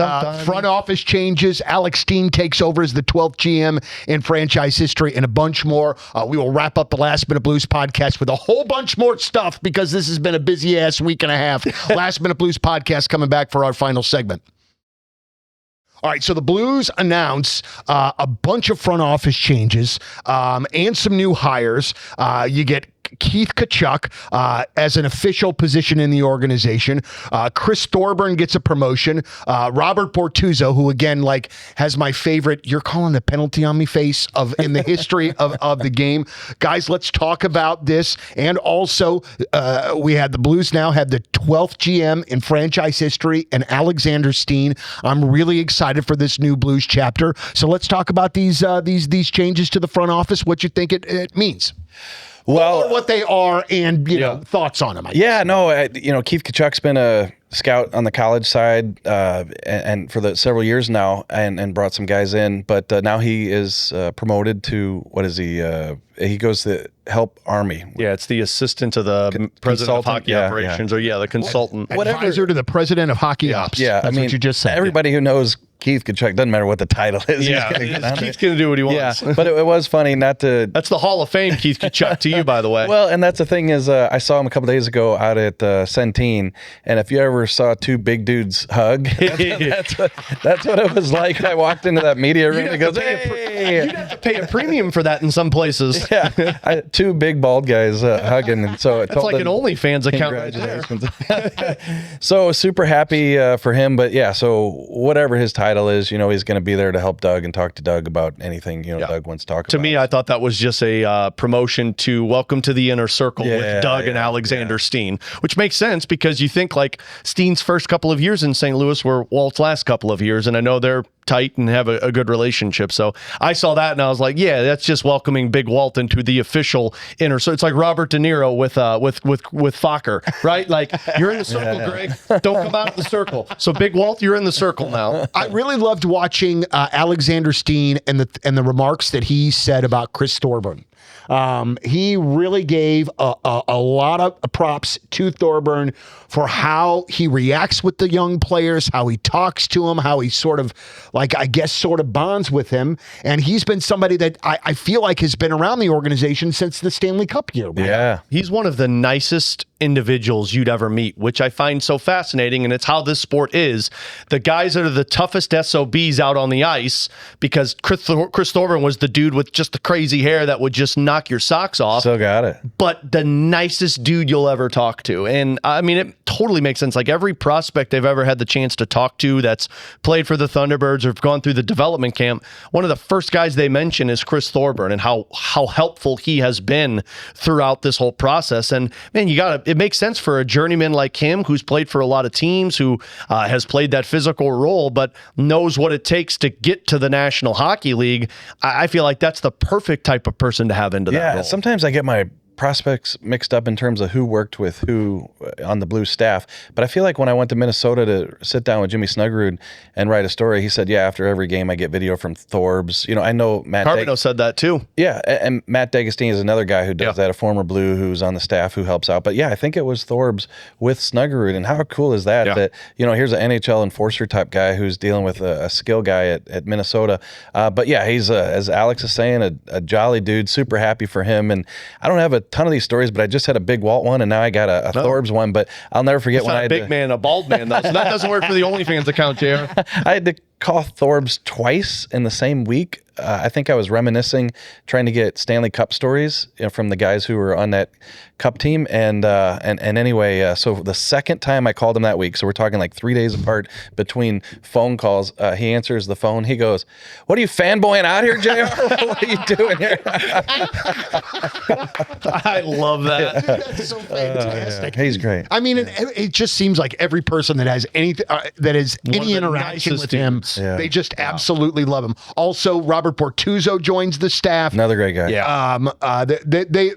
Front office changes. Alex Steen takes over as the 12th GM in franchise history, and a bunch more. We will wrap up the Last Minute Blues podcast with a whole bunch more stuff because this has been a busy-ass week and a half. Last Minute Blues podcast coming back for our final segment. All right, so the Blues announce a bunch of front office changes and some new hires. You get Keith Tkachuk as an official position in the organization. Chris Thorburn gets a promotion. Robert Bortuzzo, who again has my favorite "you're calling the penalty on me" face in the history of the game. Guys, let's talk about this. And also, we had the Blues now have the 12th GM in franchise history, and Alexander Steen. I'm really excited for this new Blues chapter. So let's talk about these changes to the front office. What you think it means? Well, or what they are, and thoughts on them. Keith Tkachuk's been a scout on the college side and for the several years now, and brought some guys in. But now he is promoted to what is he? He goes to help Army. Yeah, it's the assistant to the president of hockey operations, or the consultant, advisor to the president of hockey ops. Yeah, that's what you just said. Everybody who knows Keith Tkachuk, doesn't matter what the title is. Yeah, Keith's going to do what he wants. Yeah, but it was funny not to. That's the Hall of Fame, Keith Tkachuk, to you, by the way. Well, and that's the thing is, I saw him a couple days ago out at Centene, and if you ever saw two big dudes hug, that's what it was like. I walked into that media room and he goes, "Hey!" You'd have to pay a premium for that in some places. Yeah, two big bald guys hugging, and so it's like an OnlyFans account right there. So super happy for him, but so whatever his title is, he's going to be there to help Doug and talk to Doug about anything Doug wants to talk about. To me, I thought that was just a promotion to welcome to the inner circle with Doug and Alexander Steen, which makes sense because you think Steen's first couple of years in St. Louis were Walt's last couple of years, and I know they're tight and have a good relationship. So I saw that and I was like, that's just welcoming Big Walt into the official inner. So it's like Robert De Niro with Fokker, right? Like, you're in the circle, Greg. Don't come out of the circle. So Big Walt, you're in the circle now. I really loved watching Alexander Steen and the remarks that he said about Chris Thorburn. He really gave a lot of props to Thorburn for how he reacts with the young players, how he talks to them, how he sort of bonds with him. And he's been somebody that I feel like has been around the organization since the Stanley Cup year. Right? Yeah. He's one of the nicest individuals you'd ever meet, which I find so fascinating. And it's how this sport is. The guys that are the toughest SOBs out on the ice, because Chris Thorburn was the dude with just the crazy hair that would just knock your socks off. Still got it. But the nicest dude you'll ever talk to. And I mean, it totally makes sense. Like, every prospect I've ever had the chance to talk to that's played for the Thunderbirds or gone through the development camp, one of the first guys they mention is Chris Thorburn and how helpful he has been throughout this whole process. And man, it makes sense for a journeyman like him who's played for a lot of teams, who has played that physical role, but knows what it takes to get to the National Hockey League. I feel like that's the perfect type of person to have into that role. Yeah, sometimes I get my prospects mixed up in terms of who worked with who on the Blues staff. But I feel like when I went to Minnesota to sit down with Jimmy Snuggerud and write a story, he said, after every game I get video from Thorbs. I know Matt Carbino said that too. Yeah, and Matt Dagenis is another guy who does that, a former Blue who's on the staff who helps out. But I think it was Thorbs with Snuggerud. And how cool is that? That, here's an NHL enforcer type guy who's dealing with a skill guy at Minnesota. But he's, as Alex is saying, a jolly dude, super happy for him. And I don't have a ton of these stories, but I just had a Big Walt one, and now I got a Thorbs one. But I'll never forget it's when not I had a big man, a bald man though. So that doesn't work for the OnlyFans account, JR. I had to call Thorbs twice in the same week. I think I was reminiscing, trying to get Stanley Cup stories from the guys who were on that Cup team, and anyway, so the second time I called him that week, so we're talking like 3 days apart between phone calls. He answers the phone. He goes, "What are you fanboying out here, JR? What are you doing here?" I love that. That's so fantastic. He's great. I mean, it just seems like every person that has any interaction with him, they just absolutely love him. Also, Robert Bortuzzo joins the staff. Another great guy. Yeah.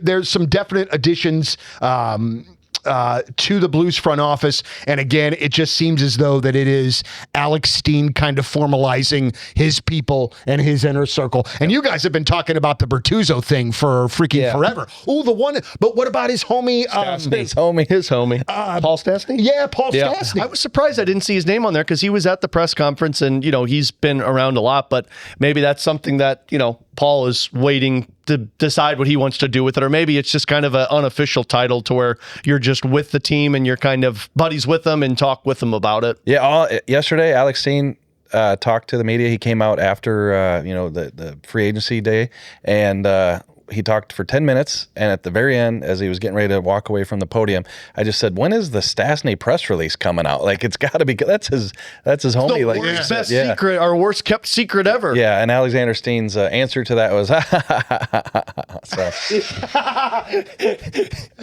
There's some definite additions to the Blues front office. And again, it just seems as though that it is Alex Steen kind of formalizing his people and his inner circle. And you guys have been talking about the Bertuzzo thing for freaking forever. Oh, but what about his homie? His homie. Paul Stastny? Yeah, Paul Stastny. I was surprised I didn't see his name on there because he was at the press conference and, he's been around a lot, but maybe that's something that, Paul is waiting to decide what he wants to do with it, or maybe it's just kind of an unofficial title to where you're just with the team and you're kind of buddies with them and talk with them about it. Yeah, yesterday Alex Steen talk to the media. He came out after the free agency day, and he talked for 10 minutes, and at the very end, as he was getting ready to walk away from the podium, I just said, "When is the Stastny press release coming out? Like, it's got to be. That's his homie. The like worst, best secret, or worst kept secret ever." Yeah, and Alexander Steen's answer to that was,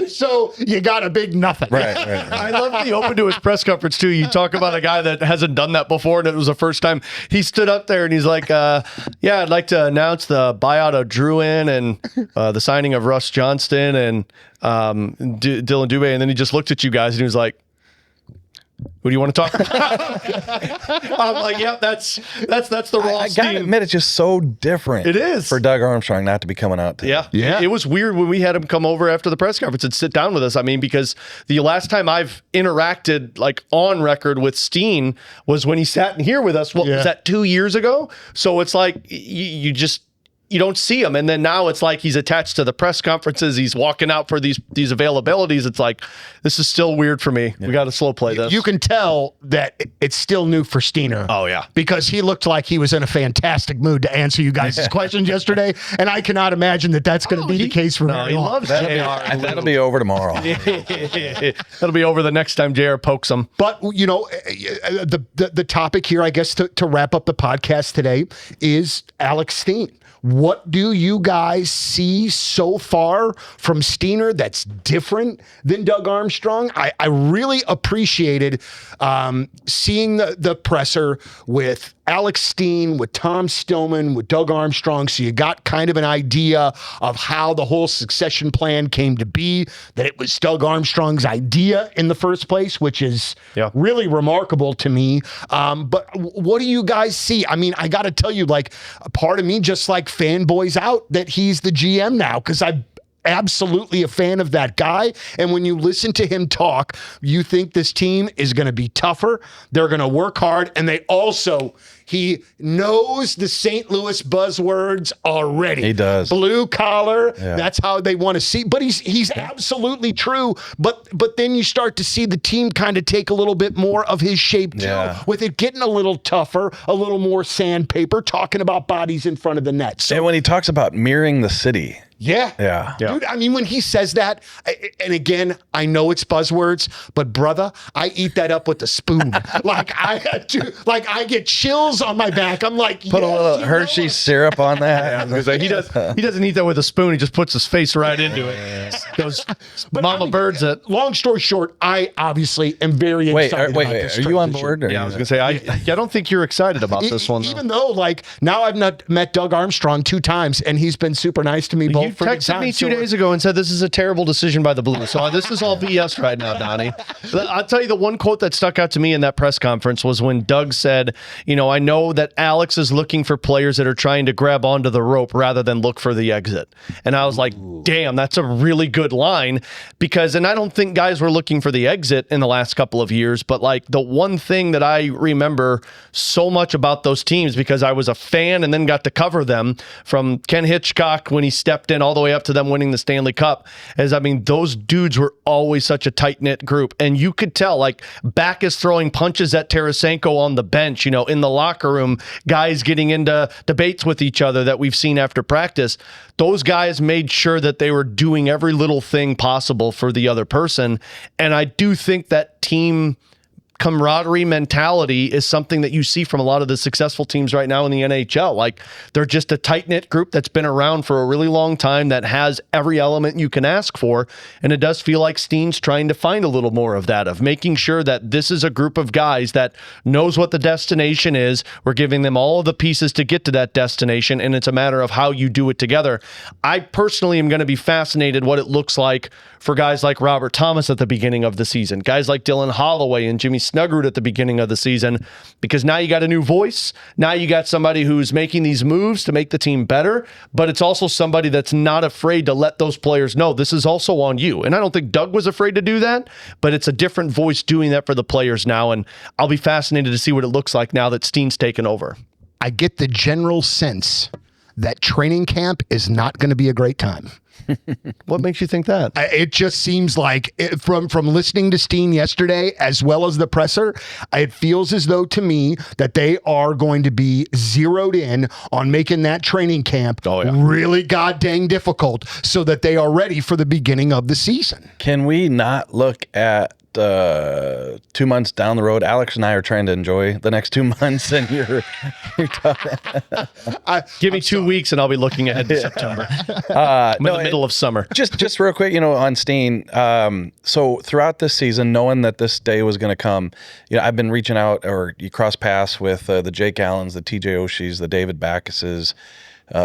So you got a big nothing. right. I love the open to his press conference too. You talk about a guy that hasn't done that before, and it was the first time he stood up there, and he's like, "Yeah, I'd like to announce the buyout of Drouin and the signing of Russ Johnston and Dylan Dubé." And then he just looked at you guys and he was like, "Who do you want to talk about?" I'm like, "Yeah, that's the raw I Steen." gotta admit, it's just so different. It is. for Doug Armstrong not to be coming out. Yeah. It was weird when we had him come over after the press conference and sit down with us. I mean, because the last time I've interacted like on record with Steen was when he sat in here with us. What was that, 2 years ago? So it's like you don't see him. And then now it's like he's attached to the press conferences. He's walking out for these availabilities. It's like, this is still weird for me. We got to slow play this. You can tell that it's still new for Steener. Oh, yeah. Because he looked like he was in a fantastic mood to answer you guys' questions yesterday. And I cannot imagine that that's going to be the case for very he long. loves JR. That'll be over tomorrow. That'll be over the next time JR pokes him. But, the topic here, I guess, to wrap up the podcast today is Alex Steen. What do you guys see so far from Steener that's different than Doug Armstrong? I really appreciated seeing the presser with Alex Steen, with Tom Stillman, with Doug Armstrong. So you got kind of an idea of how the whole succession plan came to be, that it was Doug Armstrong's idea in the first place, which is really remarkable to me. But what do you guys see? I mean, I got to tell you, like, a part of me just like fanboys out that he's the GM now, because I'm absolutely a fan of that guy. And when you listen to him talk, you think this team is going to be tougher. They're going to work hard. And he knows the St. Louis buzzwords already. He does. Blue collar. Yeah. That's how they want to see. But he's absolutely true. But then you start to see the team kind of take a little bit more of his shape too, with it getting a little tougher, a little more sandpaper, talking about bodies in front of the net. So, and when he talks about mirroring the city. Yeah. Dude, I mean, when he says that, and again, I know it's buzzwords, but brother, I eat that up with a spoon. I get chills on my back. I'm like, put a little Hershey syrup on that. He doesn't eat that with a spoon. He just puts his face right into it. Goes, Mama birds it. Long story short, I obviously am very excited. Wait, are you on board? Yeah, I was gonna say, I don't think you're excited about this one. Even though, like, now I've not met Doug Armstrong 2 times, and he's been super nice to me both. You texted me 2 days ago and said this is a terrible decision by the Blues. So this is all BS right now, Donnie. I'll tell you, the one quote that stuck out to me in that press conference was when Doug said, I know that Alex is looking for players that are trying to grab onto the rope rather than look for the exit. And I was like, damn, that's a really good line, and I don't think guys were looking for the exit in the last couple of years, but like the one thing that I remember so much about those teams, because I was a fan and then got to cover them, from Ken Hitchcock when he stepped in all the way up to them winning the Stanley Cup, those dudes were always such a tight-knit group. And you could tell, like, Back is throwing punches at Tarasenko on the bench, in the locker room, guys getting into debates with each other that we've seen after practice. Those guys made sure that they were doing every little thing possible for the other person. And I do think that team camaraderie mentality is something that you see from a lot of the successful teams right now in the NHL. Like, they're just a tight-knit group that's been around for a really long time, that has every element you can ask for. And it does feel like Steen's trying to find a little more of that, of making sure that this is a group of guys that knows what the destination is. We're giving them all of the pieces to get to that destination, and it's a matter of how you do it together. I personally am going to be fascinated what it looks like for guys like Robert Thomas at the beginning of the season, guys like Dylan Holloway and Jimmy Snuggerud at the beginning of the season, because now you got a new voice. Now you got somebody who's making these moves to make the team better, but it's also somebody that's not afraid to let those players know this is also on you. And I don't think Doug was afraid to do that, but it's a different voice doing that for the players now. And I'll be fascinated to see what it looks like now that Steen's taken over. I get the general sense that training camp is not going to be a great time. What makes you think that? It just seems like from listening to Steen yesterday, as well as the presser, it feels as though to me that they are going to be zeroed in on making that training camp really goddamn difficult so that they are ready for the beginning of the season. Can we not look at 2 months down the road? Alex and I are trying to enjoy the next 2 months, and you're Give me 2 weeks and I'll be looking ahead to September. The middle of summer. Just real quick, on Steen. So throughout this season, knowing that this day was going to come, I've been reaching out, or you cross paths with the Jake Allens, the TJ Oshies, the David Backuses,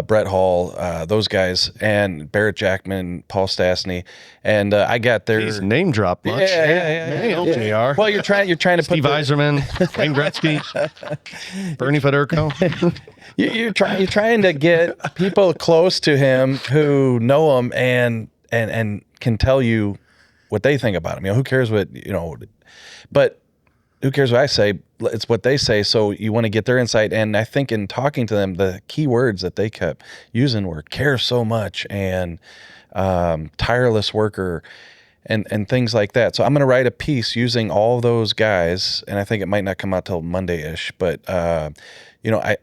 Brett Hall, those guys, and Barrett Jackman, Paul Stastny, and I got their name drop much. Yeah. JR. Well, you're trying to Steve put Yzerman, Wayne Gretzky, Bernie Federko. You're trying to get people close to him who know him and can tell you what they think about him. Who cares what but who cares what I say? It's what they say. So you want to get their insight. And I think in talking to them, the key words that they kept using were care so much and tireless worker and things like that. So I'm going to write a piece using all of those guys. And I think it might not come out till Monday-ish, but I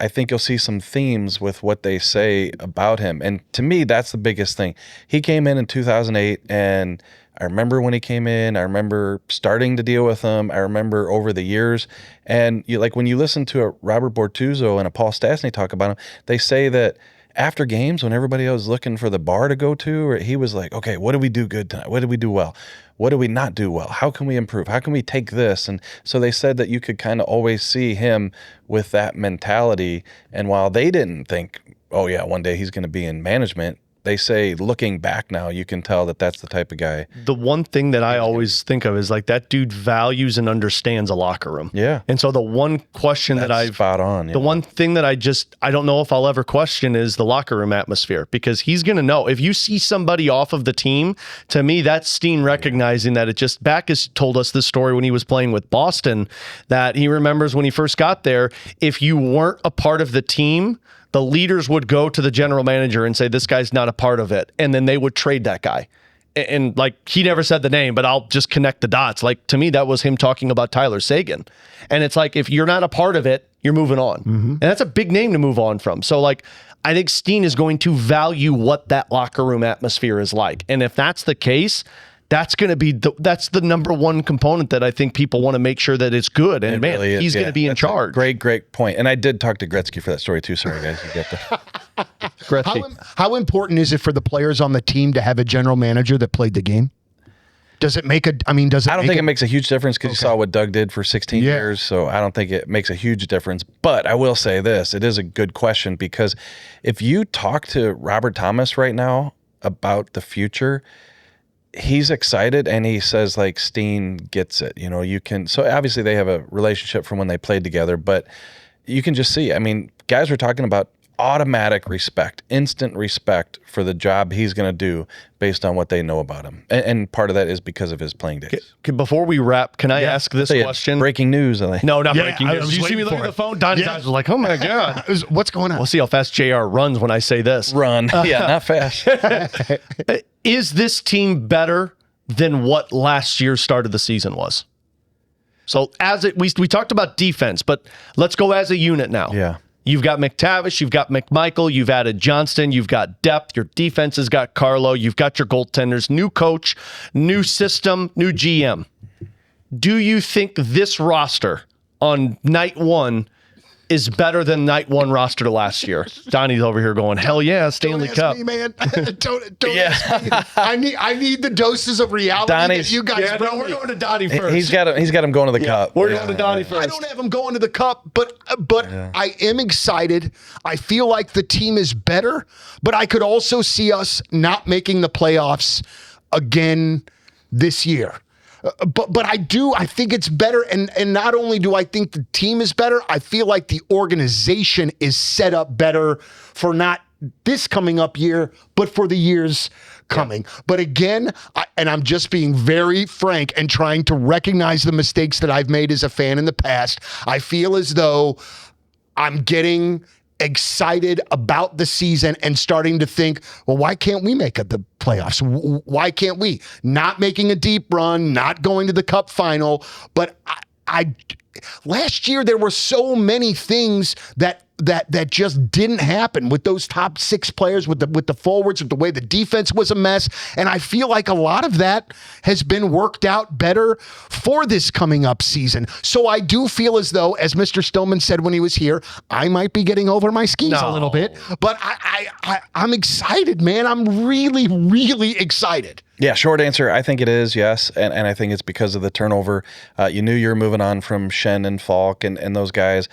think you'll see some themes with what they say about him. And to me, that's the biggest thing. He came in 2008, and I remember when he came in. I remember starting to deal with him. I remember over the years. And when you listen to a Robert Bortuzzo and a Paul Stastny talk about him, they say that after games, when everybody else was looking for the bar to go to, he was like, okay, what did we do good tonight? What did we do well? What did we not do well? How can we improve? How can we take this? And so they said that you could kind of always see him with that mentality. And while they didn't think, oh yeah, one day he's going to be in management, they say, looking back now, you can tell that that's the type of guy. The one thing that I always think of is that dude values and understands a locker room. Yeah. And so the one question spot on. Yeah. The one thing that I don't know if I'll ever question is the locker room atmosphere, because he's going to know if you see somebody off of the team. To me, that's Steen recognizing that. Back has told us this story when he was playing with Boston, that he remembers when he first got there, if you weren't a part of the team, the leaders would go to the general manager and say, this guy's not a part of it. And then they would trade that guy. And he never said the name, but I'll just connect the dots. To me, that was him talking about Tyler Seguin. And it's if you're not a part of it, you're moving on. Mm-hmm. And that's a big name to move on from. So I think Steen is going to value what that locker room atmosphere is like. And if that's the case, that's going to be that's the number one component that I think people want to make sure that it's good. And really he's going to be in charge. Great point. And I did talk to Gretzky for that story too. Sorry, guys. You get that. Gretzky. How important is it for the players on the team to have a general manager that played the game? Does it make I don't think it makes a huge difference, because you saw what Doug did for 16 years. So I don't think it makes a huge difference. But I will say this, it is a good question, because if you talk to Robert Thomas right now about the future, he's excited, and he says Steen gets it. So obviously they have a relationship from when they played together, but you can just see, guys are talking about automatic respect, instant respect for the job he's going to do based on what they know about him. And part of that is because of his playing days. Before we wrap, can I ask this question? Breaking news. No, not breaking news. You see me looking at the phone? Donnie's eyes was like, oh my God. What's going on? We'll see how fast JR runs when I say this. Run. Not fast. Is this team better than what last year's start of the season was? So we talked about defense, but let's go as a unit now. Yeah. You've got McTavish, you've got McMcMichael, you've added Johnston, you've got depth, your defense has got Carlo, you've got your goaltenders, new coach, new system, new GM. Do you think this roster on night one is better than night one roster last year? Donnie's over here going, hell yeah, Stanley don't Cup. ask me, man. don't ask me. I need the doses of reality that you guys bring. We're going to Donnie first. He's got him going to the Cup. We're going to Donnie first. I don't have him going to the Cup, but I am excited. I feel like the team is better, but I could also see us not making the playoffs again this year. But I think it's better, and not only do I think the team is better, I feel like the organization is set up better for not this coming up year, but for the years coming. Yeah. But again, I'm just being very frank and trying to recognize the mistakes that I've made as a fan in the past. I feel as though I'm getting excited about the season and starting to think, well, why can't we make the playoffs? Why can't we? Not making a deep run, not going to the cup final. But I last year there were so many things that just didn't happen with those top 6 players, with the forwards, with the way the defense was a mess. And I feel like a lot of that has been worked out better for this coming up season. So I do feel as though, as Mr. Stillman said when he was here, I might be getting over my skis a little bit. But I'm excited, man. I'm really, really excited. Yeah, short answer, I think it is, yes. And I think it's because of the turnover. You knew you were moving on from Schenn and Falk and those guys.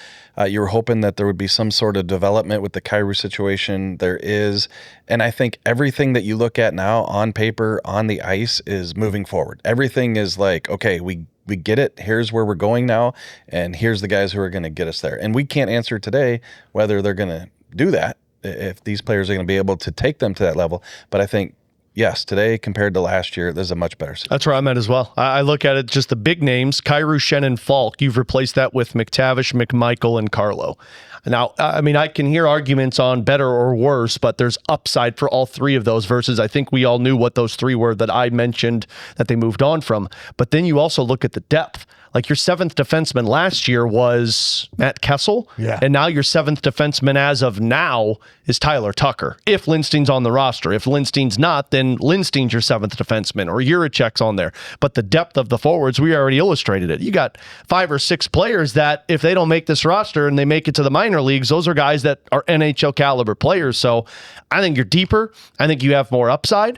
You were hoping that there would be some sort of development with the Kyrou situation. There is. And I think everything that you look at now on paper, on the ice, is moving forward. Everything is like, okay, we get it. Here's where we're going now. And here's the guys who are going to get us there. And we can't answer today whether they're going to do that, if these players are going to be able to take them to that level. But I think, yes, today compared to last year, there's a much better season. That's where I'm at as well. I look at it, just the big names, Kyrou, Schenn, and Falk. You've replaced that with McTavish, McMcMichael, and Carlo. Now, I mean, I can hear arguments on better or worse, but there's upside for all 3 of those versus I think we all knew what those 3 were that I mentioned that they moved on from. But then you also look at the depth. Like your 7th defenseman last year was Matt Kessel. Yeah. And now your 7th defenseman as of now is Tyler Tucker. If Lindstein's on the roster. If Lindstein's not, then Lindstein's your 7th defenseman or Juracek's on there. But the depth of the forwards, we already illustrated it. You got 5 or 6 players that if they don't make this roster and they make it to the minor leagues, those are guys that are NHL caliber players. So I think you're deeper. I think you have more upside.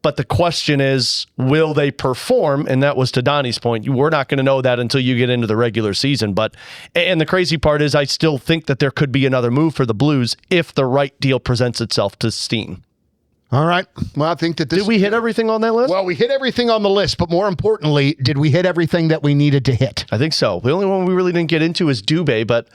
But the question is, will they perform? And that was to Donnie's point. We're not going to know that until you get into the regular season. And the crazy part is I still think that there could be another move for the Blues if the right deal presents itself to Steen. All right. Well, I think that this... Did we hit everything on that list? Well, we hit everything on the list, but more importantly, did we hit everything that we needed to hit? I think so. The only one we really didn't get into is Dubé, but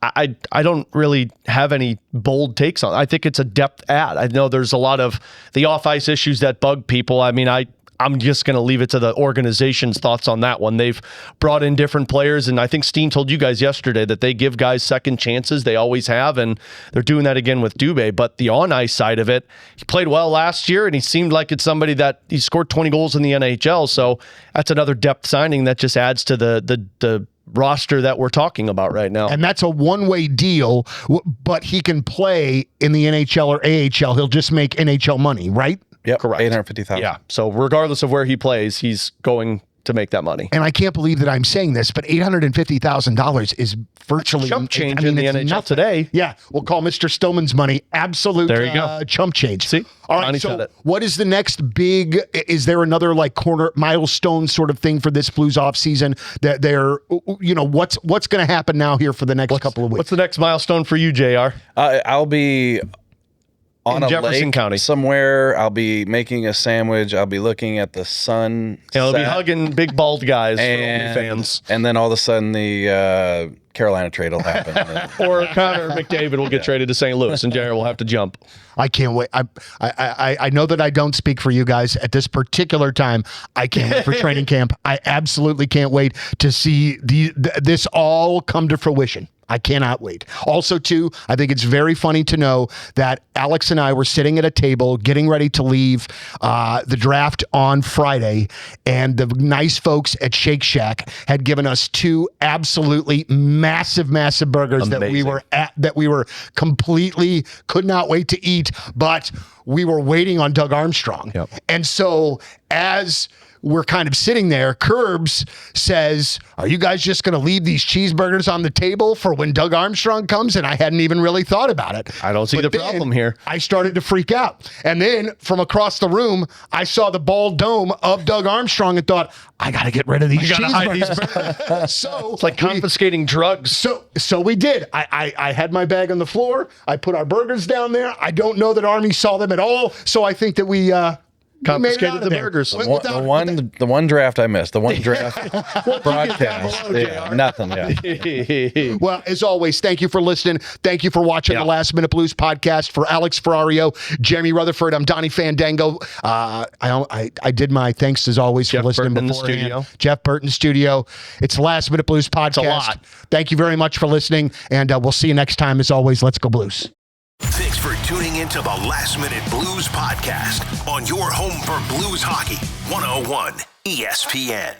I don't really have any bold takes on it. I think it's a depth add. I know there's a lot of the off-ice issues that bug people. I mean, I'm just going to leave it to the organization's thoughts on that one. They've brought in different players, and I think Steen told you guys yesterday that they give guys second chances. They always have, and they're doing that again with Dubé. But the on-ice side of it, he played well last year, and he seemed like it's somebody that he scored 20 goals in the NHL. So that's another depth signing that just adds to the roster that we're talking about right now. And that's a one-way deal, but he can play in the NHL or AHL. He'll just make NHL money, right? Yep, correct. $850,000. Yeah. So regardless of where he plays, he's going to make that money. And I can't believe that I'm saying this, but $850,000 is virtually chump change in the NHL today. Yeah, we'll call Mr. Stillman's money absolute there you go. Chump change. See? All right, so what is the next big, is there another like corner milestone sort of thing for this Blues offseason that they're, what's going to happen now here for the next couple of weeks? What's the next milestone for you, JR? I'll be on in a Jefferson lake County somewhere. I'll be making a sandwich. I'll be looking at the sun. I'll be hugging big bald guys and, for fans. And then all of a sudden the Carolina trade will happen. Or Connor McDavid will get traded to St. Louis and Jared will have to jump. I can't wait. I know that I don't speak for you guys at this particular time. I can't wait for training camp. I absolutely can't wait to see this all come to fruition. I cannot wait. Also, too, I think it's very funny to know that Alex and I were sitting at a table getting ready to leave the draft on Friday, and the nice folks at Shake Shack had given us 2 absolutely massive burgers Amazing. that we were completely could not wait to eat, but we were waiting on Doug Armstrong. Yep. And so as we're kind of sitting there, Curbs says, are you guys just going to leave these cheeseburgers on the table for when Doug Armstrong comes? And I hadn't even really thought about it. I don't see the problem here. I started to freak out. And then from across the room, I saw the bald dome of Doug Armstrong and thought, I got to get rid of these cheeseburgers. So it's like confiscating drugs. So we did. I had my bag on the floor. I put our burgers down there. I don't know that Army saw them at all. So I think that we Confiscated out the of there. burgers. The one draft I missed. The one draft broadcast. Nothing. Yeah. Well, as always, thank you for listening. Thank you for watching the Last Minute Blues podcast. For AlexFerrario, Jeremy Rutherford, I'm Donny Fandango. I did my thanks as always Jeff for listening Burton in the beforehand. studio. Jeff Burton Studio. It's the Last Minute Blues podcast. It's a lot. Thank you very much for listening, and we'll see you next time. As always, let's go Blues. Thanks for tuning into the Last Minute Blues podcast on your home for Blues hockey, 101 ESPN.